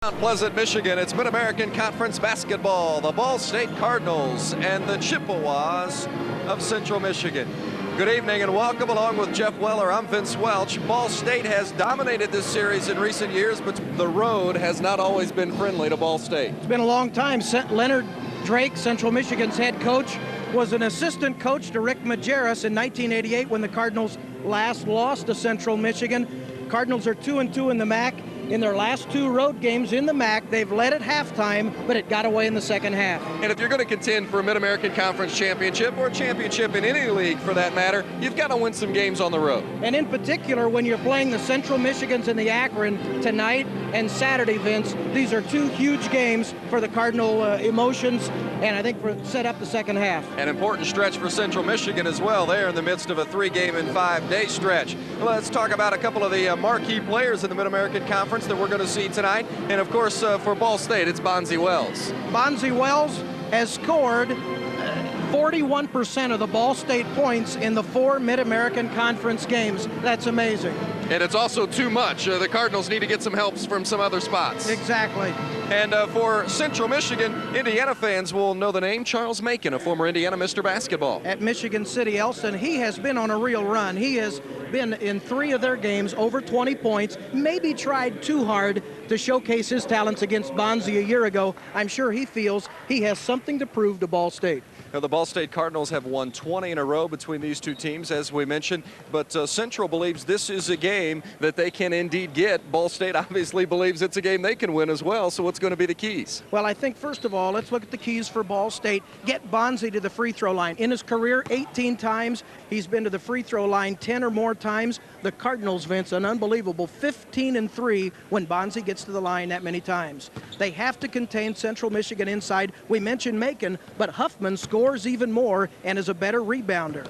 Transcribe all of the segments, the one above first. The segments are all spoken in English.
Mount Pleasant, Michigan. It's Mid-American Conference basketball. The Ball State Cardinals and the Chippewas of Central Michigan. Good evening and welcome. Along with Jeff Weller, I'm Vince Welch. Ball State has dominated this series in recent years, but the road has not always been friendly to Ball State. It's been a long time. Leonard Drake, Central Michigan's head coach, was an assistant coach to Rick Majerus in 1988 when the Cardinals last lost to Central Michigan. Cardinals are 2-2 in the MAC. In their last two road games in the MAC, they've led at halftime, but it got away in the second half. And if you're going to contend for a Mid-American Conference championship or a championship in any league for that matter, you've got to win some games on the road. And in particular, when you're playing the Central Michigans and the Akron tonight and Saturday, Vince, these are two huge games for the Cardinal emotions, and I think set up the second half. An important stretch for Central Michigan as well. They're in the midst of a 3-game and 5-day stretch. Let's talk about a couple of the marquee players in the Mid-American Conference that we're going to see tonight. And of course, for Ball State, it's Bonzi Wells. Bonzi Wells has scored 41% of the Ball State points in the 4 Mid-American Conference games. That's amazing. And it's also too much. The Cardinals need to get some help from some other spots. Exactly. And for Central Michigan, Indiana fans will know the name Charles Macon, a former Indiana Mr. Basketball. At Michigan City Elson, he has been on a real run. He has been in 3 of their games over 20 points, maybe tried too hard to showcase his talents against Bonzi a year ago. I'm sure he feels he has something to prove to Ball State. Now, the Ball State Cardinals have won 20 in a row between these two teams, as we mentioned, but Central believes this is a game that they can indeed get. Ball State obviously believes it's a game they can win as well, so what's going to be the keys? Well, I think, first of all, let's look at the keys for Ball State. Get Bonzi to the free throw line. In his career, 18 times, he's been to the free throw line 10 or more times. The Cardinals, Vince, an unbelievable 15-3 when Bonzi gets to the line that many times. They have to contain Central Michigan inside. We mentioned Macon, but Huffman scores even more and is a better rebounder.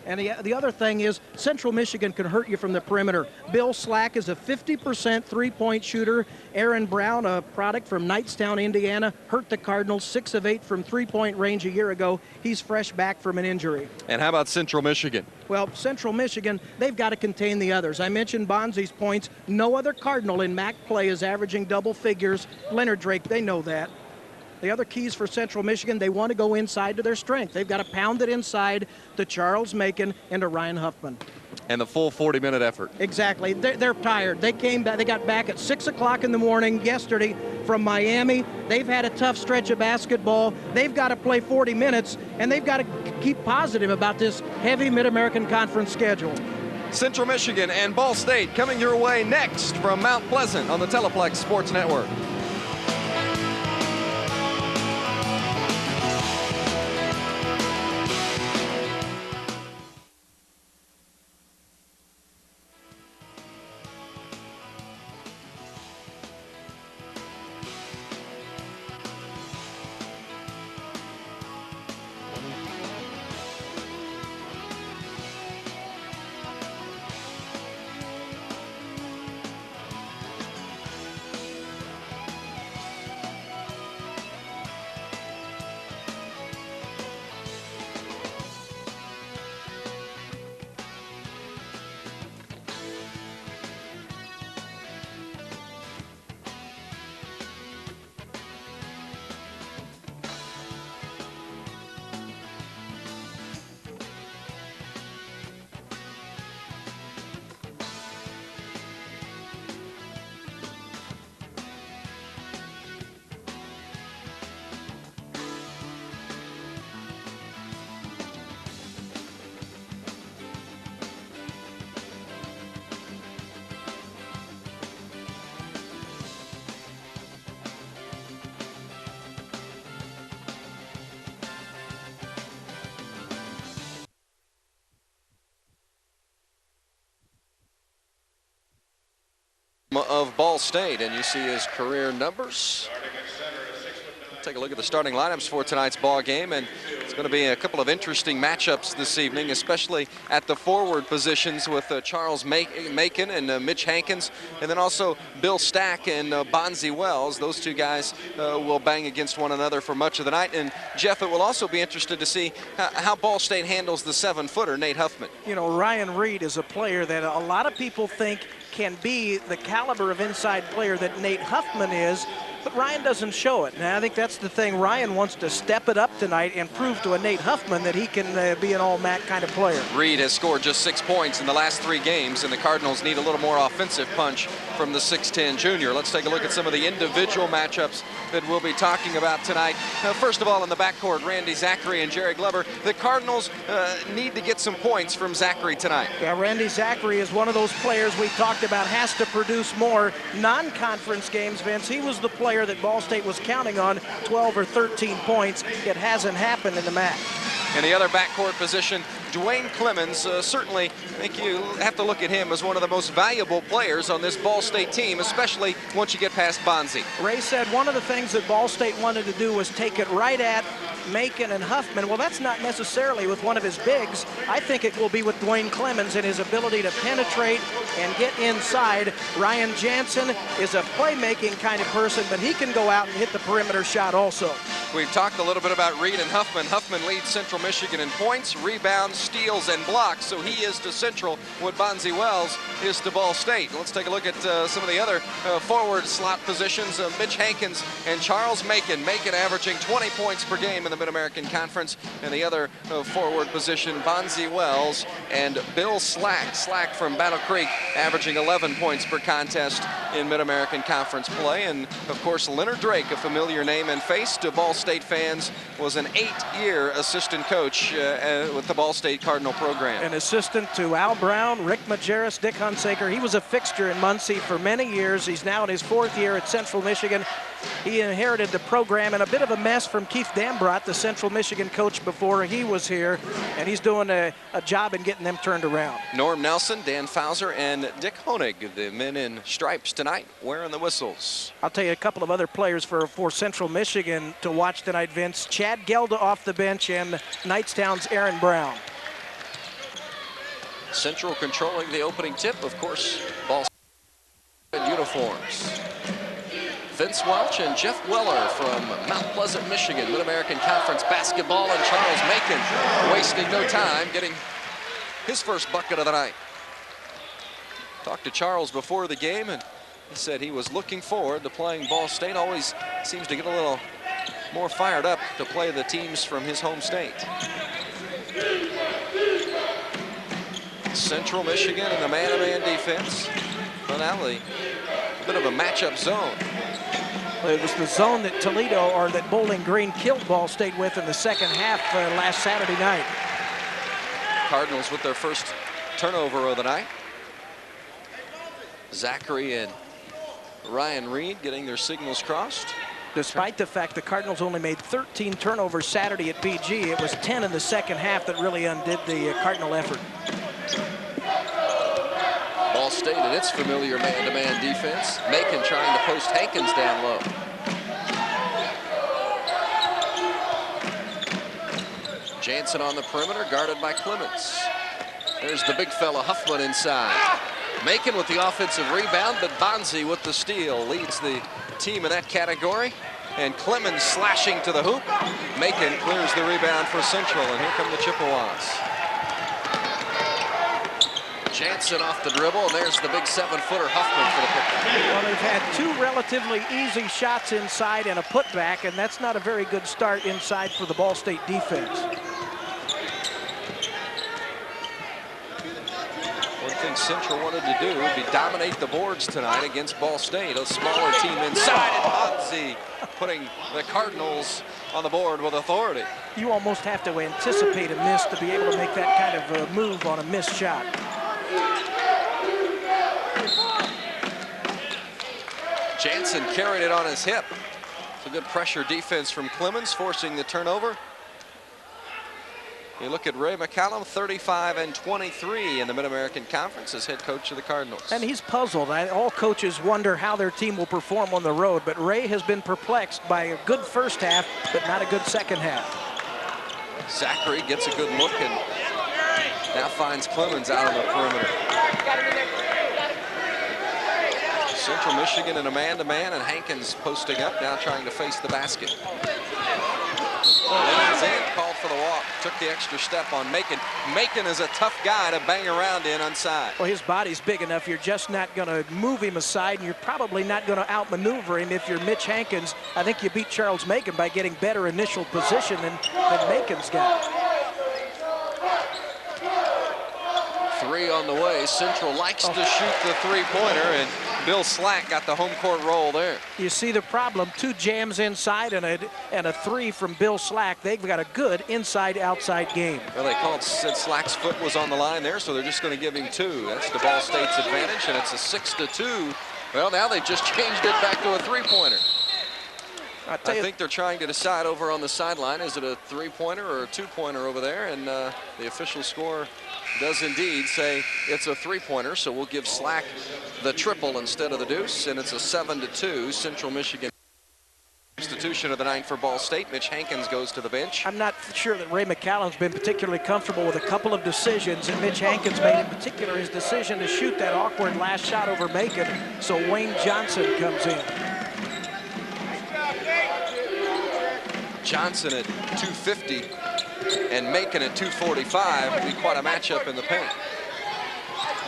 And the other thing is Central Michigan can hurt you from the perimeter. Bill Slack is a 50% three-point shooter. Aaron Brown, a product from Knightstown, Indiana, hurt the Cardinals 6 of 8 from three-point range a year ago. He's fresh back from an injury. And how about Central Michigan? Well, Central Michigan, they've got to contain the others. I mentioned Bonzi's points. No other Cardinal in MAC play is averaging double figures. Leonard Drake, they know that. The other keys for Central Michigan, they want to go inside to their strength. They've got to pound it inside to Charles Macon and to Ryan Huffman. And the full 40-minute effort. Exactly. They're tired. They got back at 6 o'clock in the morning yesterday from Miami. They've had a tough stretch of basketball. They've got to play 40 minutes, and they've got to keep positive about this heavy Mid-American Conference schedule. Central Michigan and Ball State coming your way next from Mount Pleasant on the Teleplex Sports Network. Of Ball State, and you see his career numbers. Take a look at the starting lineups for tonight's ball game, and it's going to be a couple of interesting matchups this evening, especially at the forward positions with Charles Macon and Mitch Hankins, and then also Bill Stack and Bonzi Wells. Those two guys will bang against one another for much of the night. And Jeff, it will also be interested to see how Ball State handles the 7-footer, Nate Huffman. You know, Ryan Reed is a player that a lot of people think can be the caliber of inside player that Nate Huffman is, but Ryan doesn't show it. And I think that's the thing. Ryan wants to step it up tonight and prove to a Nate Huffman that he can be an all-MAC kind of player. Reed has scored just 6 points in the last 3 games, and the Cardinals need a little more offensive punch from the 6'10 junior. Let's take a look at some of the individual matchups that we'll be talking about tonight. First of all, in the backcourt, Randy Zachary and Jerry Glover. The Cardinals need to get some points from Zachary tonight. Yeah, Randy Zachary is one of those players we talked about has to produce more non-conference games, Vince. He was the player that Ball State was counting on, 12 or 13 points. It hasn't happened in the MAC. In the other backcourt position, Dwayne Clemens, certainly I think you have to look at him as one of the most valuable players on this Ball State team, especially once you get past Bonzi. Ray said one of the things that Ball State wanted to do was take it right at Macon and Huffman. Well, that's not necessarily with one of his bigs. I think it will be with Dwayne Clemens and his ability to penetrate and get inside. Ryan Jansen is a playmaking kind of person, but he can go out and hit the perimeter shot also. We've talked a little bit about Reed and Huffman. Huffman leads Central Michigan in points, rebounds, steals, and blocks. So he is to Central what Bonzi Wells is to Ball State. Let's take a look at some of the other forward slot positions. Mitch Hankins and Charles Macon. Macon averaging 20 points per game in the Mid-American Conference. And the other forward position, Bonzi Wells and Bill Slack. Slack from Battle Creek averaging 11 points per contest in Mid-American Conference play. And, of course, Leonard Drake, a familiar name and face to Ball State fans, was an 8-year assistant coach with the Ball State Cardinal program. An assistant to Al Brown, Rick Majerus, Dick Hunsaker. He was a fixture in Muncie for many years. He's now in his 4th year at Central Michigan. He inherited the program in a bit of a mess from Keith Dambrot, the Central Michigan coach before he was here, and he's doing a job in getting them turned around. Norm Nelson, Dan Fauser, and Dick Honig, the men in stripes tonight, wearing the whistles. I'll tell you a couple of other players for Central Michigan to watch tonight, Vince. Chad Gelda off the bench and Knightstown's Aaron Brown. Central controlling the opening tip, of course, Ball State uniforms. Vince Welch and Jeff Weller from Mount Pleasant, Michigan, Mid-American Conference basketball, and Charles Macon wasting no time getting his first bucket of the night. Talked to Charles before the game, and he said he was looking forward to playing Ball State. Always seems to get a little more fired up to play the teams from his home state. Central Michigan in the man-to-man defense. Finale, a bit of a matchup zone. It was the zone that Toledo, or that Bowling Green, killed Ball State with in the second half last Saturday night. Cardinals with their first turnover of the night. Zachary and Ryan Reed getting their signals crossed. Despite the fact the Cardinals only made 13 turnovers Saturday at PG, it was 10 in the second half that really undid the Cardinal effort. Ball State in its familiar man-to-man defense. Macon trying to post Hankins down low. Jansen on the perimeter, guarded by Clemens. There's the big fella Huffman inside. Macon with the offensive rebound, but Bonzi with the steal leads the team in that category. And Clemens slashing to the hoop. Macon clears the rebound for Central, and here come the Chippewas. Jansen off the dribble, and there's the big 7-footer Huffman for the pickup. Well, they've had 2 relatively easy shots inside and a putback, and that's not a very good start inside for the Ball State defense. One thing Central wanted to do would be dominate the boards tonight against Ball State, a smaller team inside, and Bonzi putting the Cardinals on the board with authority. You almost have to anticipate a miss to be able to make that kind of move on a missed shot. Jansen carried it on his hip. It's a good pressure defense from Clemens, forcing the turnover. You look at Ray McCallum, 35 and 23 in the Mid-American Conference as head coach of the Cardinals. And he's puzzled. All coaches wonder how their team will perform on the road, but Ray has been perplexed by a good first half, but not a good second half. Zachary gets a good look and now finds Clemens out on the perimeter. Central Michigan in a man-to-man, and Hankins posting up now trying to face the basket. Leans in, called for the walk. Took the extra step on Macon. Macon is a tough guy to bang around in onside. Well, his body's big enough. You're just not going to move him aside, and you're probably not going to outmaneuver him. If you're Mitch Hankins, I think you beat Charles Macon by getting better initial position than Macon's got. 3 on the way. Central likes to shoot the three-pointer, and Bill Slack got the home court roll there. You see the problem, 2 jams inside and a 3 from Bill Slack. They've got a good inside-outside game. Well, said Slack's foot was on the line there, so they're just going to give him 2. That's the Ball State's advantage, and it's a 6-2. Well, now they just changed it back to a three-pointer. I think they're trying to decide over on the sideline, is it a three-pointer or a two-pointer over there? And the official score does indeed say it's a three-pointer, so we'll give Slack the triple instead of the deuce, and it's a 7-2 Central Michigan. Substitution of the night for Ball State. Mitch Hankins goes to the bench. I'm not sure that Ray McCallum's been particularly comfortable with a couple of decisions, and Mitch Hankins made in particular his decision to shoot that awkward last shot over Macon, so Wayne Johnson comes in. Johnson at 250 and Macon at 245 would be quite a matchup in the paint.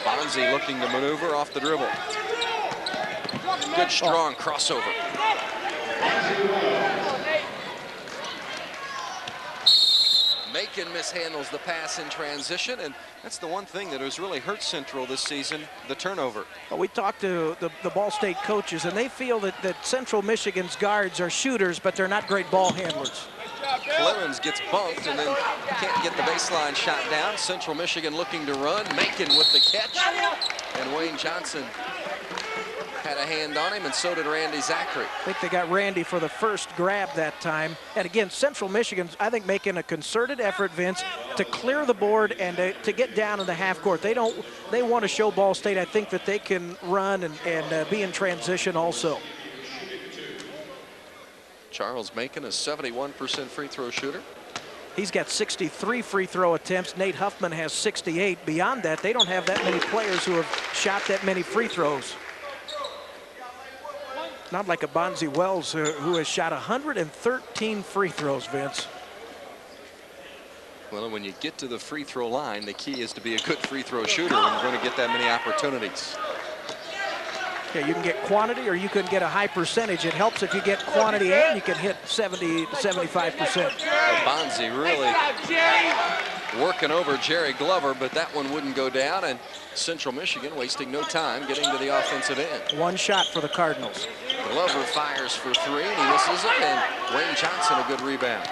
Bonzi looking to maneuver off the dribble. Good strong crossover. Macon mishandles the pass in transition, and that's the one thing that has really hurt Central this season, the turnover. Well, we talked to the Ball State coaches, and they feel that Central Michigan's guards are shooters, but they're not great ball handlers. Clemens gets bumped and then can't get the baseline shot down. Central Michigan looking to run. Macon with the catch. And Wayne Johnson had a hand on him, and so did Randy Zachary. I think they got Randy for the first grab that time. And again, Central Michigan's, I think, making a concerted effort, Vince, to clear the board and to get down in the half court. They want to show Ball State, I think, that they can run and be in transition also. Charles Macon, a 71% free throw shooter. He's got 63 free throw attempts. Nate Huffman has 68. Beyond that, they don't have that many players who have shot that many free throws. Not like a Bonzi Wells who has shot 113 free throws, Vince. Well, when you get to the free throw line, the key is to be a good free throw shooter when you're going to get that many opportunities. Yeah, you can get quantity or you can get a high percentage. It helps if you get quantity and you can hit 70 to 75%. Bonzi really working over Jerry Glover, but that one wouldn't go down, and Central Michigan wasting no time getting to the offensive end. One shot for the Cardinals. Glover fires for 3 and he misses it, and Wayne Johnson a good rebound.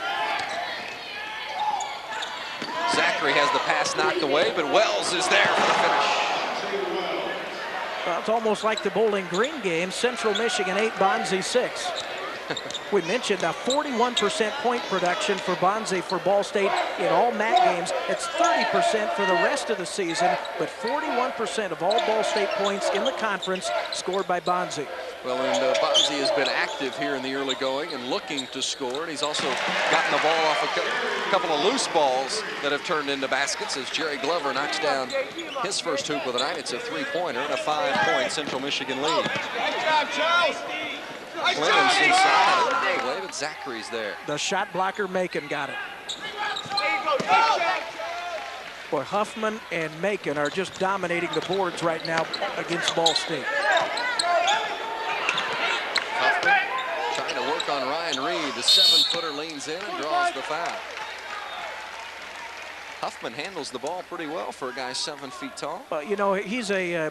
Zachary has the pass knocked away, but Wells is there for the finish. Well, it's almost like the Bowling Green game. Central Michigan 8, Bonzi 6. We mentioned a 41% point production for Bonzi for Ball State in all MAC games. It's 30% for the rest of the season, but 41% of all Ball State points in the conference scored by Bonzi. Well, and Bonzi has been active here in the early going and looking to score, and he's also gotten the ball off a couple of loose balls that have turned into baskets as Jerry Glover knocks down his first hoop of the night. It's a three-pointer and a 5-point Central Michigan lead. Clemens inside, I believe it's Zachary's there. The shot blocker Macon got it. Boy, Huffman and Macon are just dominating the boards right now against Ball State. Huffman trying to work on Ryan Reed. The 7-footer leans in and draws the foul. Huffman handles the ball pretty well for a guy 7 feet tall. You know, he's a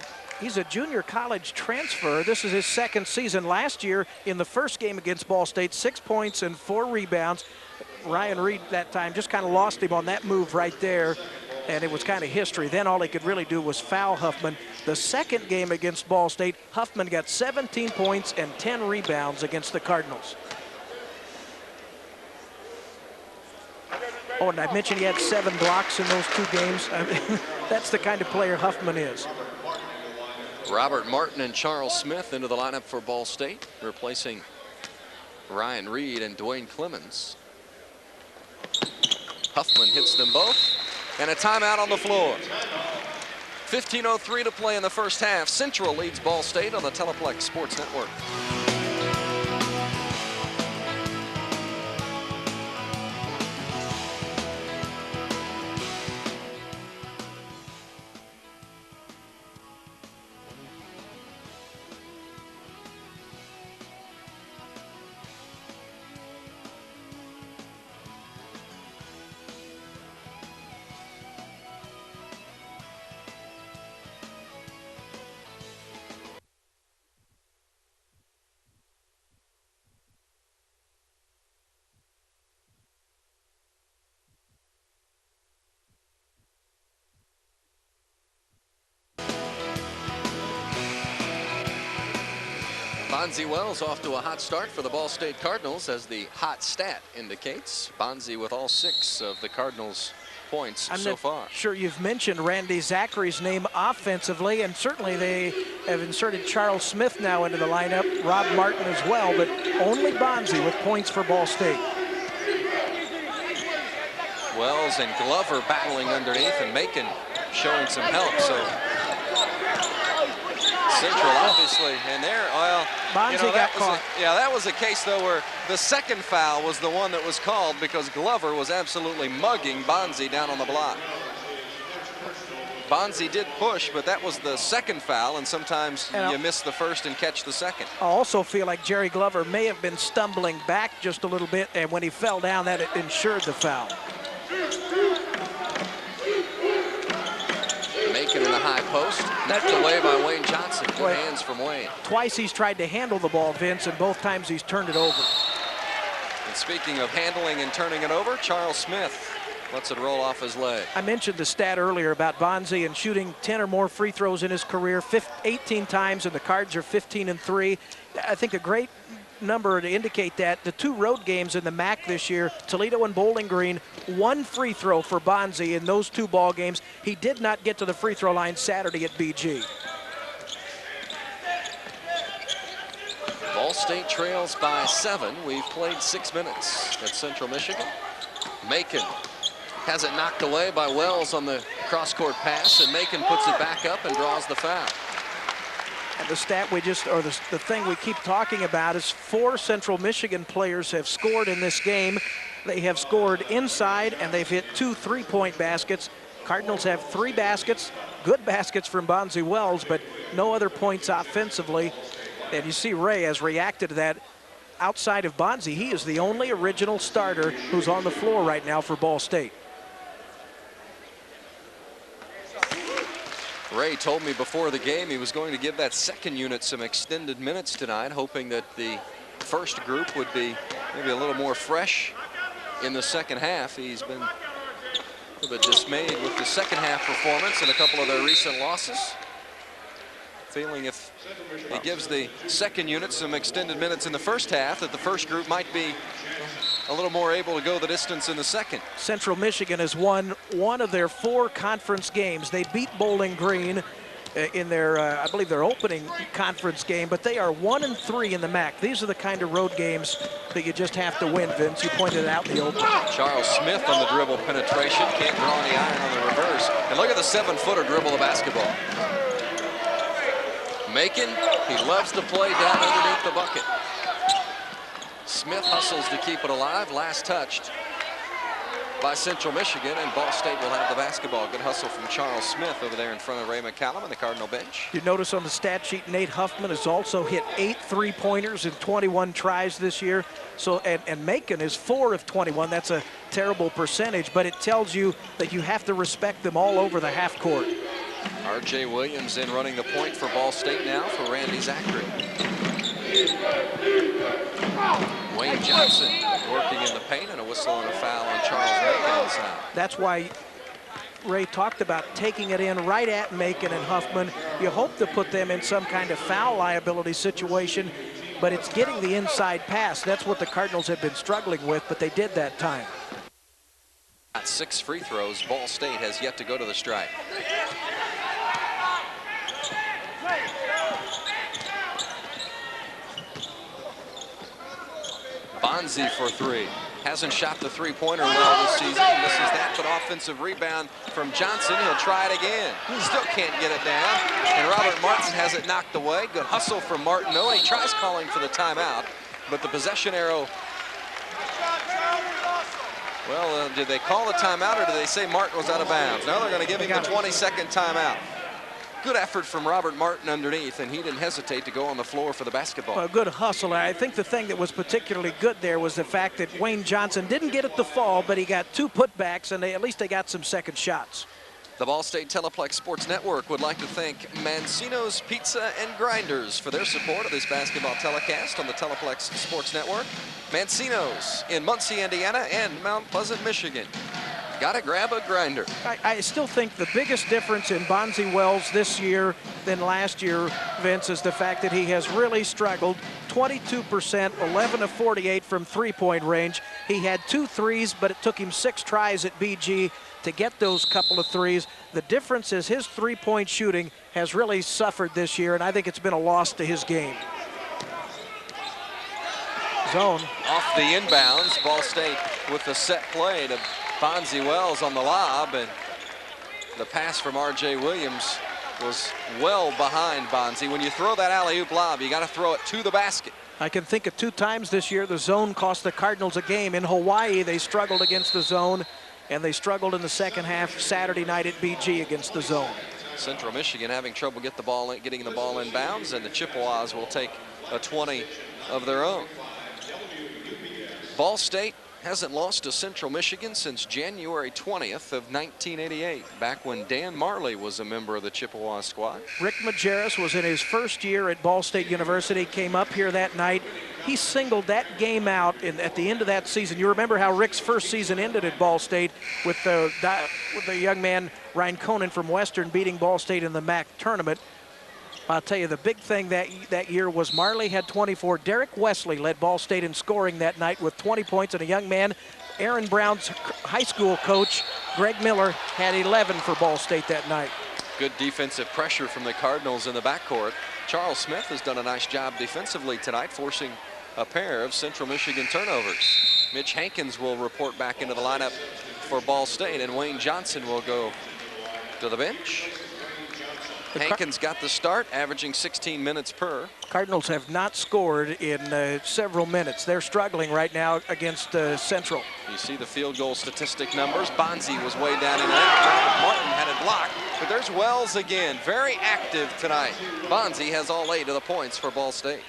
junior college transfer. This is his second season. Last year in the first game against Ball State, 6 points and 4 rebounds. Ryan Reed that time just kind of lost him on that move right there, and it was kind of history. Then all he could really do was foul Huffman. The second game against Ball State, Huffman got 17 points and 10 rebounds against the Cardinals. Oh, and I mentioned he had 7 blocks in those 2 games. I mean, that's the kind of player Huffman is. Robert Martin and Charles Smith into the lineup for Ball State, replacing Ryan Reed and Dwayne Clemens. Huffman hits them both, and a timeout on the floor. 15:03 to play in the first half. Central leads Ball State on the Teleplex Sports Network. Bonzi Wells off to a hot start for the Ball State Cardinals, as the hot stat indicates. Bonzi with all 6 of the Cardinals' points so far. Sure, you've mentioned Randy Zachary's name offensively, and certainly they have inserted Charles Smith now into the lineup, Rob Martin as well, but only Bonzi with points for Ball State. Wells and Glover battling underneath, and Macon showing some help. So Central obviously, and there, well, Bonzi got caught. That was a case though where the second foul was the one that was called, because Glover was absolutely mugging Bonzi down on the block. Bonzi did push, but that was the second foul, and sometimes you miss the first and catch the second. I also feel like Jerry Glover may have been stumbling back just a little bit, and when he fell down, that ensured the foul. Macon in the high post, knocked away by Wayne Johnson. Good hands from Wayne. Twice he's tried to handle the ball, Vince, and both times he's turned it over. And speaking of handling and turning it over, Charles Smith lets it roll off his leg. I mentioned the stat earlier about Bonzi and shooting 10 or more free throws in his career, 18 times, and the Cards are 15-3. I think a great number to indicate that. The 2 road games in the MAC this year, Toledo and Bowling Green, 1 free throw for Bonzi in those 2 ball games. He did not get to the free throw line Saturday at BG. Ball State trails by 7. We've played 6 minutes at Central Michigan. Macon has it knocked away by Wells on the cross-court pass, and Macon puts it back up and draws the foul. And the stat the thing we keep talking about is 4 Central Michigan players have scored in this game. They have scored inside, and they've hit 2 3-point baskets. Cardinals have 3 baskets, good baskets from Bonzi Wells, but no other points offensively. And you see Ray has reacted to that. Outside of Bonzi, he is the only original starter who's on the floor right now for Ball State. Ray told me before the game he was going to give that second unit some extended minutes tonight, hoping that the first group would be maybe a little more fresh in the second half. He's been a little bit dismayed with the second half performance and a couple of their recent losses. Feeling if he gives the second unit some extended minutes in the first half, that the first group might be a little more able to go the distance in the second. Central Michigan has won 1 of their 4 conference games. They beat Bowling Green in their, I believe, their opening conference game, but they are 1-3 in the MAC. These are the kind of road games that you just have to win, Vince. You pointed it out in the open. Charles Smith on the dribble penetration, can't draw any iron on the reverse. And look at the 7-footer dribble the basketball. Macon, he loves to play down underneath the bucket. Smith hustles to keep it alive. Last touched by Central Michigan, and Ball State will have the basketball. Good hustle from Charles Smith over there in front of Ray McCallum and the Cardinal bench. You notice on the stat sheet, Nate Huffman has also hit 8 3-pointers in 21 tries this year. So, and Macon is 4 of 21. That's a terrible percentage, but it tells you that you have to respect them all over the half court. R.J. Williams in running the point for Ball State now for Randy Zachary. Wayne Johnson working in the paint, and a whistle and a foul on Charles Macon inside. That's why Ray talked about taking it in right at Macon and Huffman. You hope to put them in some kind of foul liability situation, but it's getting the inside pass. That's what the Cardinals have been struggling with, but they did that time. Got 6 free throws. Ball State has yet to go to the stripe. Bonzi for 3. Hasn't shot the 3-pointer well this season. He misses that, but offensive rebound from Johnson. He'll try it again. Still can't get it down. And Robert Martin has it knocked away. Good hustle from Martin. And he tries calling for the timeout, but the possession arrow. Well, did they call the timeout, or did they say Martin was out of bounds? No, they're going to give him the 20-second timeout. Good effort from Robert Martin underneath, and he didn't hesitate to go on the floor for the basketball. A good hustle. I think the thing that was particularly good there was the fact that Wayne Johnson didn't get it to fall, but he got 2 putbacks, and at least they got some second shots. The Ball State Teleplex Sports Network would like to thank Mancino's Pizza and Grinders for their support of this basketball telecast on the Teleplex Sports Network. Mancino's in Muncie, Indiana, and Mount Pleasant, Michigan. Gotta grab a grinder. I still think the biggest difference in Bonzi Wells this year than last year, Vince, is the fact that he has really struggled 22%, 11 of 48 from three-point range. He had 2 threes, but it took him 6 tries at BG to get those couple of threes. The difference is his three-point shooting has really suffered this year, and I think it's been a loss to his game. Zone. Off the inbounds, Ball State with the set play to Bonzi Wells on the lob, and the pass from R.J. Williams was well behind Bonzi. When you throw that alley-oop lob, you got to throw it to the basket. I can think of 2 times this year the zone cost the Cardinals a game. In Hawaii, they struggled against the zone, and they struggled in the second half Saturday night at BG against the zone. Central Michigan having trouble getting the ball in bounds, and the Chippewas will take a 20 of their own. Ball State hasn't lost to Central Michigan since January 20th of 1988, back when Dan Marley was a member of the Chippewa squad. Rick Majerus was in his first year at Ball State University, came up here that night. He singled that game out at the end of that season. You remember how Rick's first season ended at Ball State with the young man Ryan Conan from Western beating Ball State in the MAC tournament. I'll tell you, the big thing that year was Marley had 24. Derek Wesley led Ball State in scoring that night with 20 points, and a young man, Aaron Brown's high school coach, Greg Miller, had 11 for Ball State that night. Good defensive pressure from the Cardinals in the backcourt. Charles Smith has done a nice job defensively tonight, forcing a pair of Central Michigan turnovers. Mitch Hankins will report back into the lineup for Ball State, and Wayne Johnson will go to the bench. Hankins got the start, averaging 16 minutes per. Cardinals have not scored in several minutes. They're struggling right now against Central. You see the field goal statistic numbers. Bonzi was way down in there. Martin had it blocked, but there's Wells again, very active tonight. Bonzi has all 8 of the points for Ball State.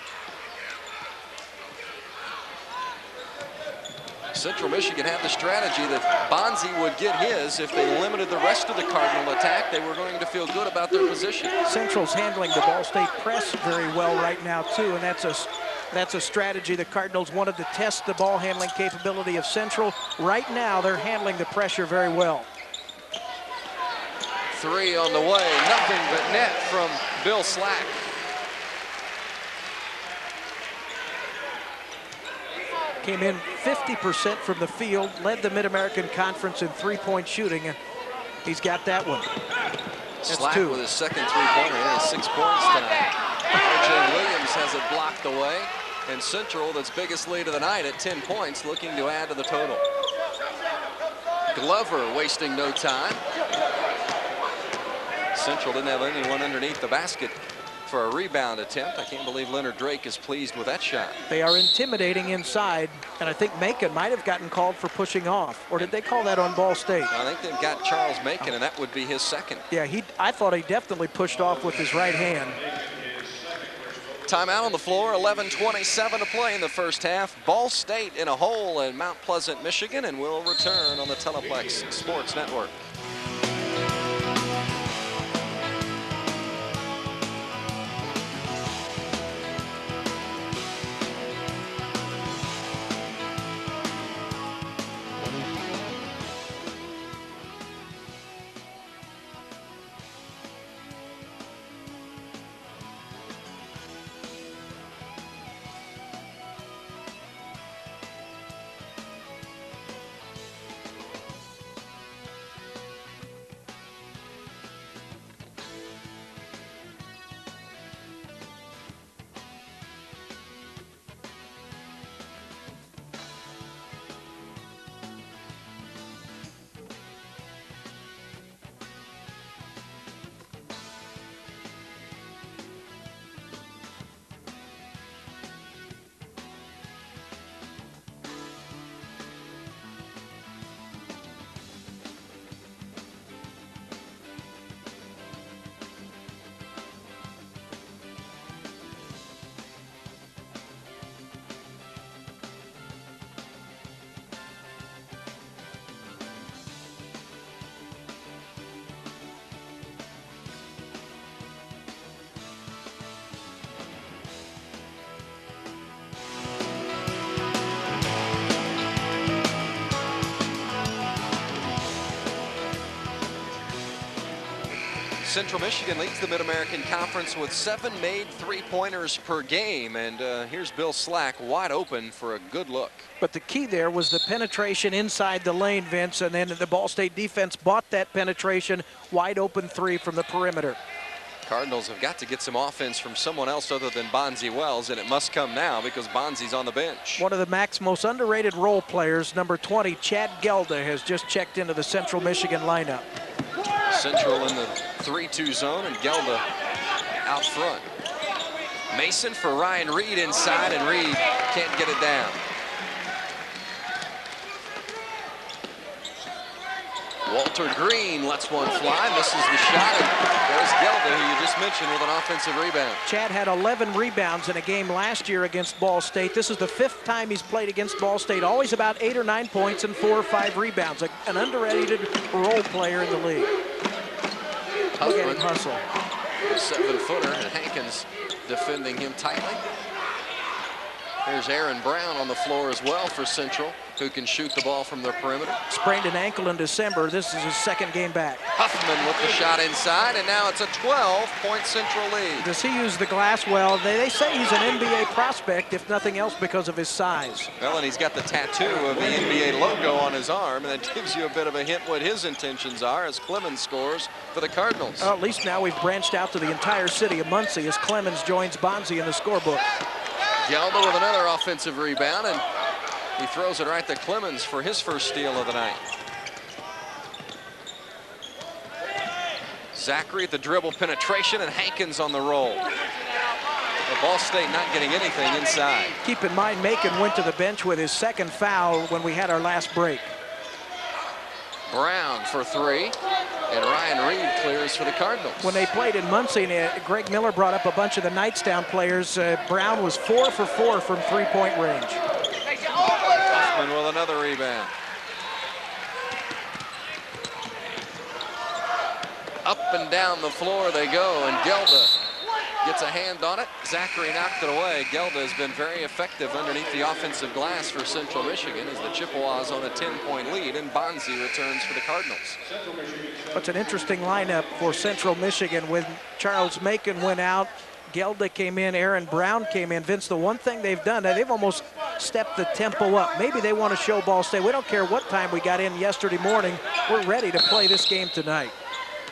Central Michigan had the strategy that Bonzi would get his. If they limited the rest of the Cardinal attack, they were going to feel good about their position. Central's handling the Ball State press very well right now, too, and that's a strategy the Cardinals wanted to test the ball handling capability of Central. Right now, they're handling the pressure very well. 3 on the way, nothing but net from Bill Slack. Came in 50% from the field, led the Mid-American Conference in three-point shooting, and he's got that one. That's Slack 2. with his second three-pointer. He has 6 points tonight. R.J. Williams has it blocked away, and Central, that's biggest lead of the night at 10 points, looking to add to the total. Glover wasting no time. Central didn't have anyone underneath the basket for a rebound attempt. I can't believe Leonard Drake is pleased with that shot. They are intimidating inside, and I think Macon might have gotten called for pushing off, or did they call that on Ball State? I think they've got Charles Macon, and that would be his second. Yeah, I thought he definitely pushed off with his right hand. Timeout on the floor, 11:27 to play in the first half. Ball State in a hole in Mount Pleasant, Michigan, and will return on the Teleplex Sports Network. Central Michigan leads the Mid-American Conference with 7 made three-pointers per game. And here's Bill Slack wide open for a good look. But the key there was the penetration inside the lane, Vince, and then the Ball State defense bought that penetration. Wide open three from the perimeter. Cardinals have got to get some offense from someone else other than Bonzi Wells, and it must come now because Bonzi's on the bench. One of the MAC's most underrated role players, number 20, Chad Gelda, has just checked into the Central Michigan lineup. Central in the 3-2 zone, and Gelda out front. Mason for Ryan Reed inside, and Reed can't get it down. Walter Green lets one fly, misses the shot, and there's Gelda, who you just mentioned, with an offensive rebound. Chad had 11 rebounds in a game last year against Ball State. This is the 5th time he's played against Ball State. Always about 8 or 9 points and 4 or 5 rebounds. An underrated role player in the league. Look at him hustle. A 7-footer, and Hankins defending him tightly. Here's Aaron Brown on the floor as well for Central, who can shoot the ball from the perimeter. Sprained an ankle in December. This is his 2nd game back. Huffman with the shot inside, and now it's a 12-point Central lead. Does he use the glass well? They say he's an NBA prospect, if nothing else, because of his size. Well, and he's got the tattoo of the NBA logo on his arm, and that gives you a bit of a hint what his intentions are as Clemens scores for the Cardinals. Well, at least now we've branched out to the entire city of Muncie as Clemens joins Bonzi in the scorebook. Gelda with another offensive rebound, and he throws it right to Clemens for his first steal of the night. Zachary at the dribble penetration, and Hankins on the roll. The Ball State not getting anything inside. Keep in mind, Macon went to the bench with his 2nd foul when we had our last break. Brown for 3, and Ryan Reed clears for the Cardinals. When they played in Muncie, Greg Miller brought up a bunch of the Knightstown players. Brown was 4 for 4 from 3-point range. Huffman with another rebound. Up and down the floor they go, and Gelda gets a hand on it. Zachary knocked it away. Gelda has been very effective underneath the offensive glass for Central Michigan as the Chippewas on a 10-point lead, and Bonzi returns for the Cardinals. It's an interesting lineup for Central Michigan. When Charles Macon went out, Gelda came in, Aaron Brown came in. Vince, the one thing they've done, they've almost stepped the tempo up. Maybe they want to show Ball State, we don't care what time we got in yesterday morning, we're ready to play this game tonight.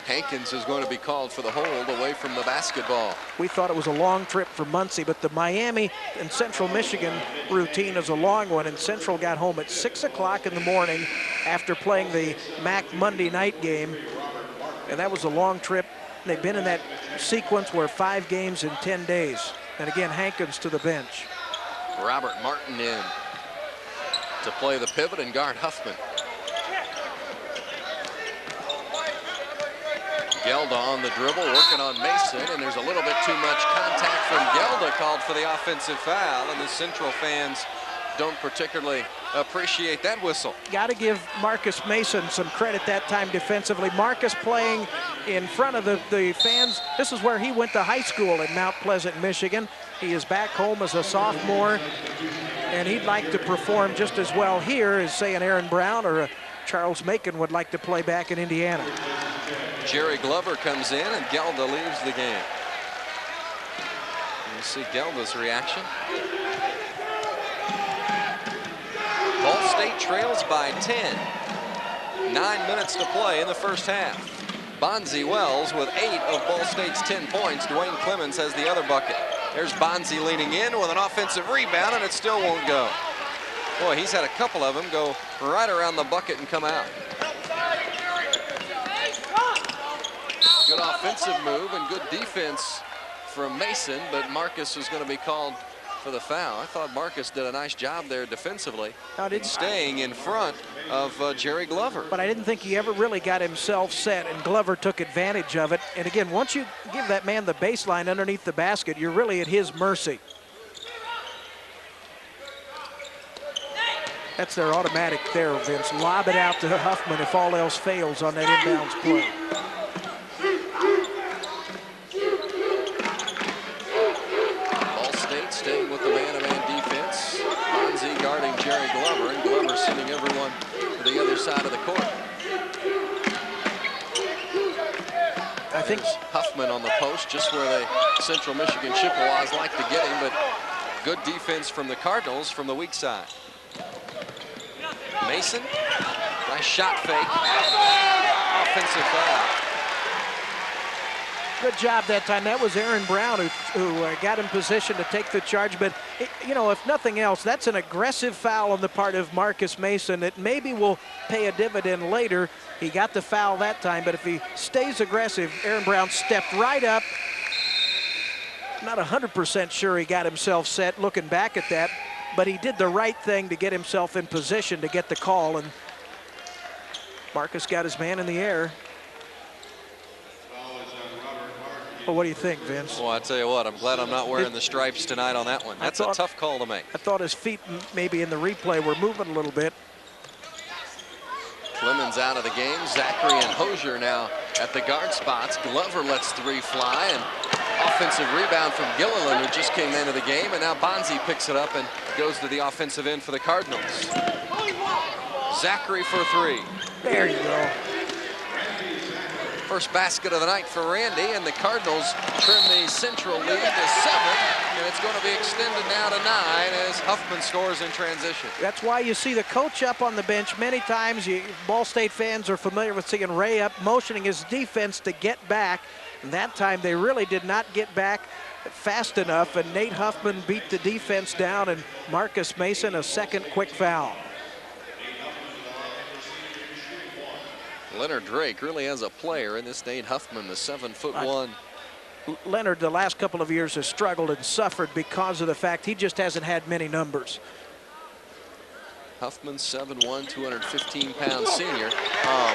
Hankins is going to be called for the hold away from the basketball. We thought it was a long trip for Muncie, but the Miami and Central Michigan routine is a long one, and Central got home at 6 o'clock in the morning after playing the MAC Monday night game, and that was a long trip. They've been in that sequence where 5 games in 10 days. And again, Hankins to the bench. Robert Martin in to play the pivot and guard Huffman. Gelda on the dribble, working on Mason, and there's a little bit too much contact from Gelda called for the offensive foul, and the Central fans don't particularly appreciate that whistle. Got to give Marcus Mason some credit that time defensively. Marcus playing in front of the fans. This is where he went to high school in Mount Pleasant, Michigan. He is back home as a sophomore, and he'd like to perform just as well here as, say, an Aaron Brown or a Charles Macon would like to play back in Indiana. Jerry Glover comes in, and Gelda leaves the game. You see Gelda's reaction. Ball State trails by 10. 9 minutes to play in the first half. Bonzi Wells with 8 of Ball State's 10 points. Dwayne Clemens has the other bucket. There's Bonzi leaning in with an offensive rebound, and it still won't go. Boy, he's had a couple of them go right around the bucket and come out. Good offensive move and good defense from Mason, but Marcus is going to be called for the foul. I thought Marcus did a nice job there defensively, staying in front of Jerry Glover. But I didn't think he ever really got himself set, and Glover took advantage of it. And again, once you give that man the baseline underneath the basket, you're really at his mercy. That's their automatic there, Vince. Lob it out to Huffman if all else fails on that inbounds play. Ball State staying with the man-to-man defense. Bonzi guarding Jerry Glover, and Glover sending everyone to the other side of the court. I think Huffman on the post, just where the Central Michigan Chippewas like to get him, but good defense from the Cardinals from the weak side. Mason, nice shot fake. Offensive foul. good job that time. That was Aaron Brown who got in position to take the charge. But, you know, if nothing else, that's an aggressive foul on the part of Marcus Mason that maybe will pay a dividend later. He got the foul that time, but if he stays aggressive, Aaron Brown stepped right up. Not 100% sure he got himself set looking back at that, but he did the right thing to get himself in position to get the call, and Marcus got his man in the air. Well, what do you think, Vince? Well, I tell you what, I'm glad I'm not wearing the stripes tonight on that one. That's a tough call to make. I thought his feet maybe in the replay were moving a little bit. Clemens out of the game. Zachary and Hosier now at the guard spots. Glover lets three fly, and offensive rebound from Gilliland, who just came into the game, and now Bonzi picks it up and goes to the offensive end for the Cardinals. Zachary for three. There you go. First basket of the night for Randy, and the Cardinals trim the Central lead to 7, and it's going to be extended now to 9 as Huffman scores in transition. That's why you see the coach up on the bench many times. Ball State fans are familiar with seeing Ray up, motioning his defense to get back. And that time they really did not get back fast enough, and Nate Huffman beat the defense down, and Marcus Mason a second quick foul. Leonard Drake really has a player in this Nate Huffman, the 7'1". Leonard the last couple of years has struggled and suffered because of the fact he just hasn't had many numbers. Huffman, 7'1", 215-pound senior.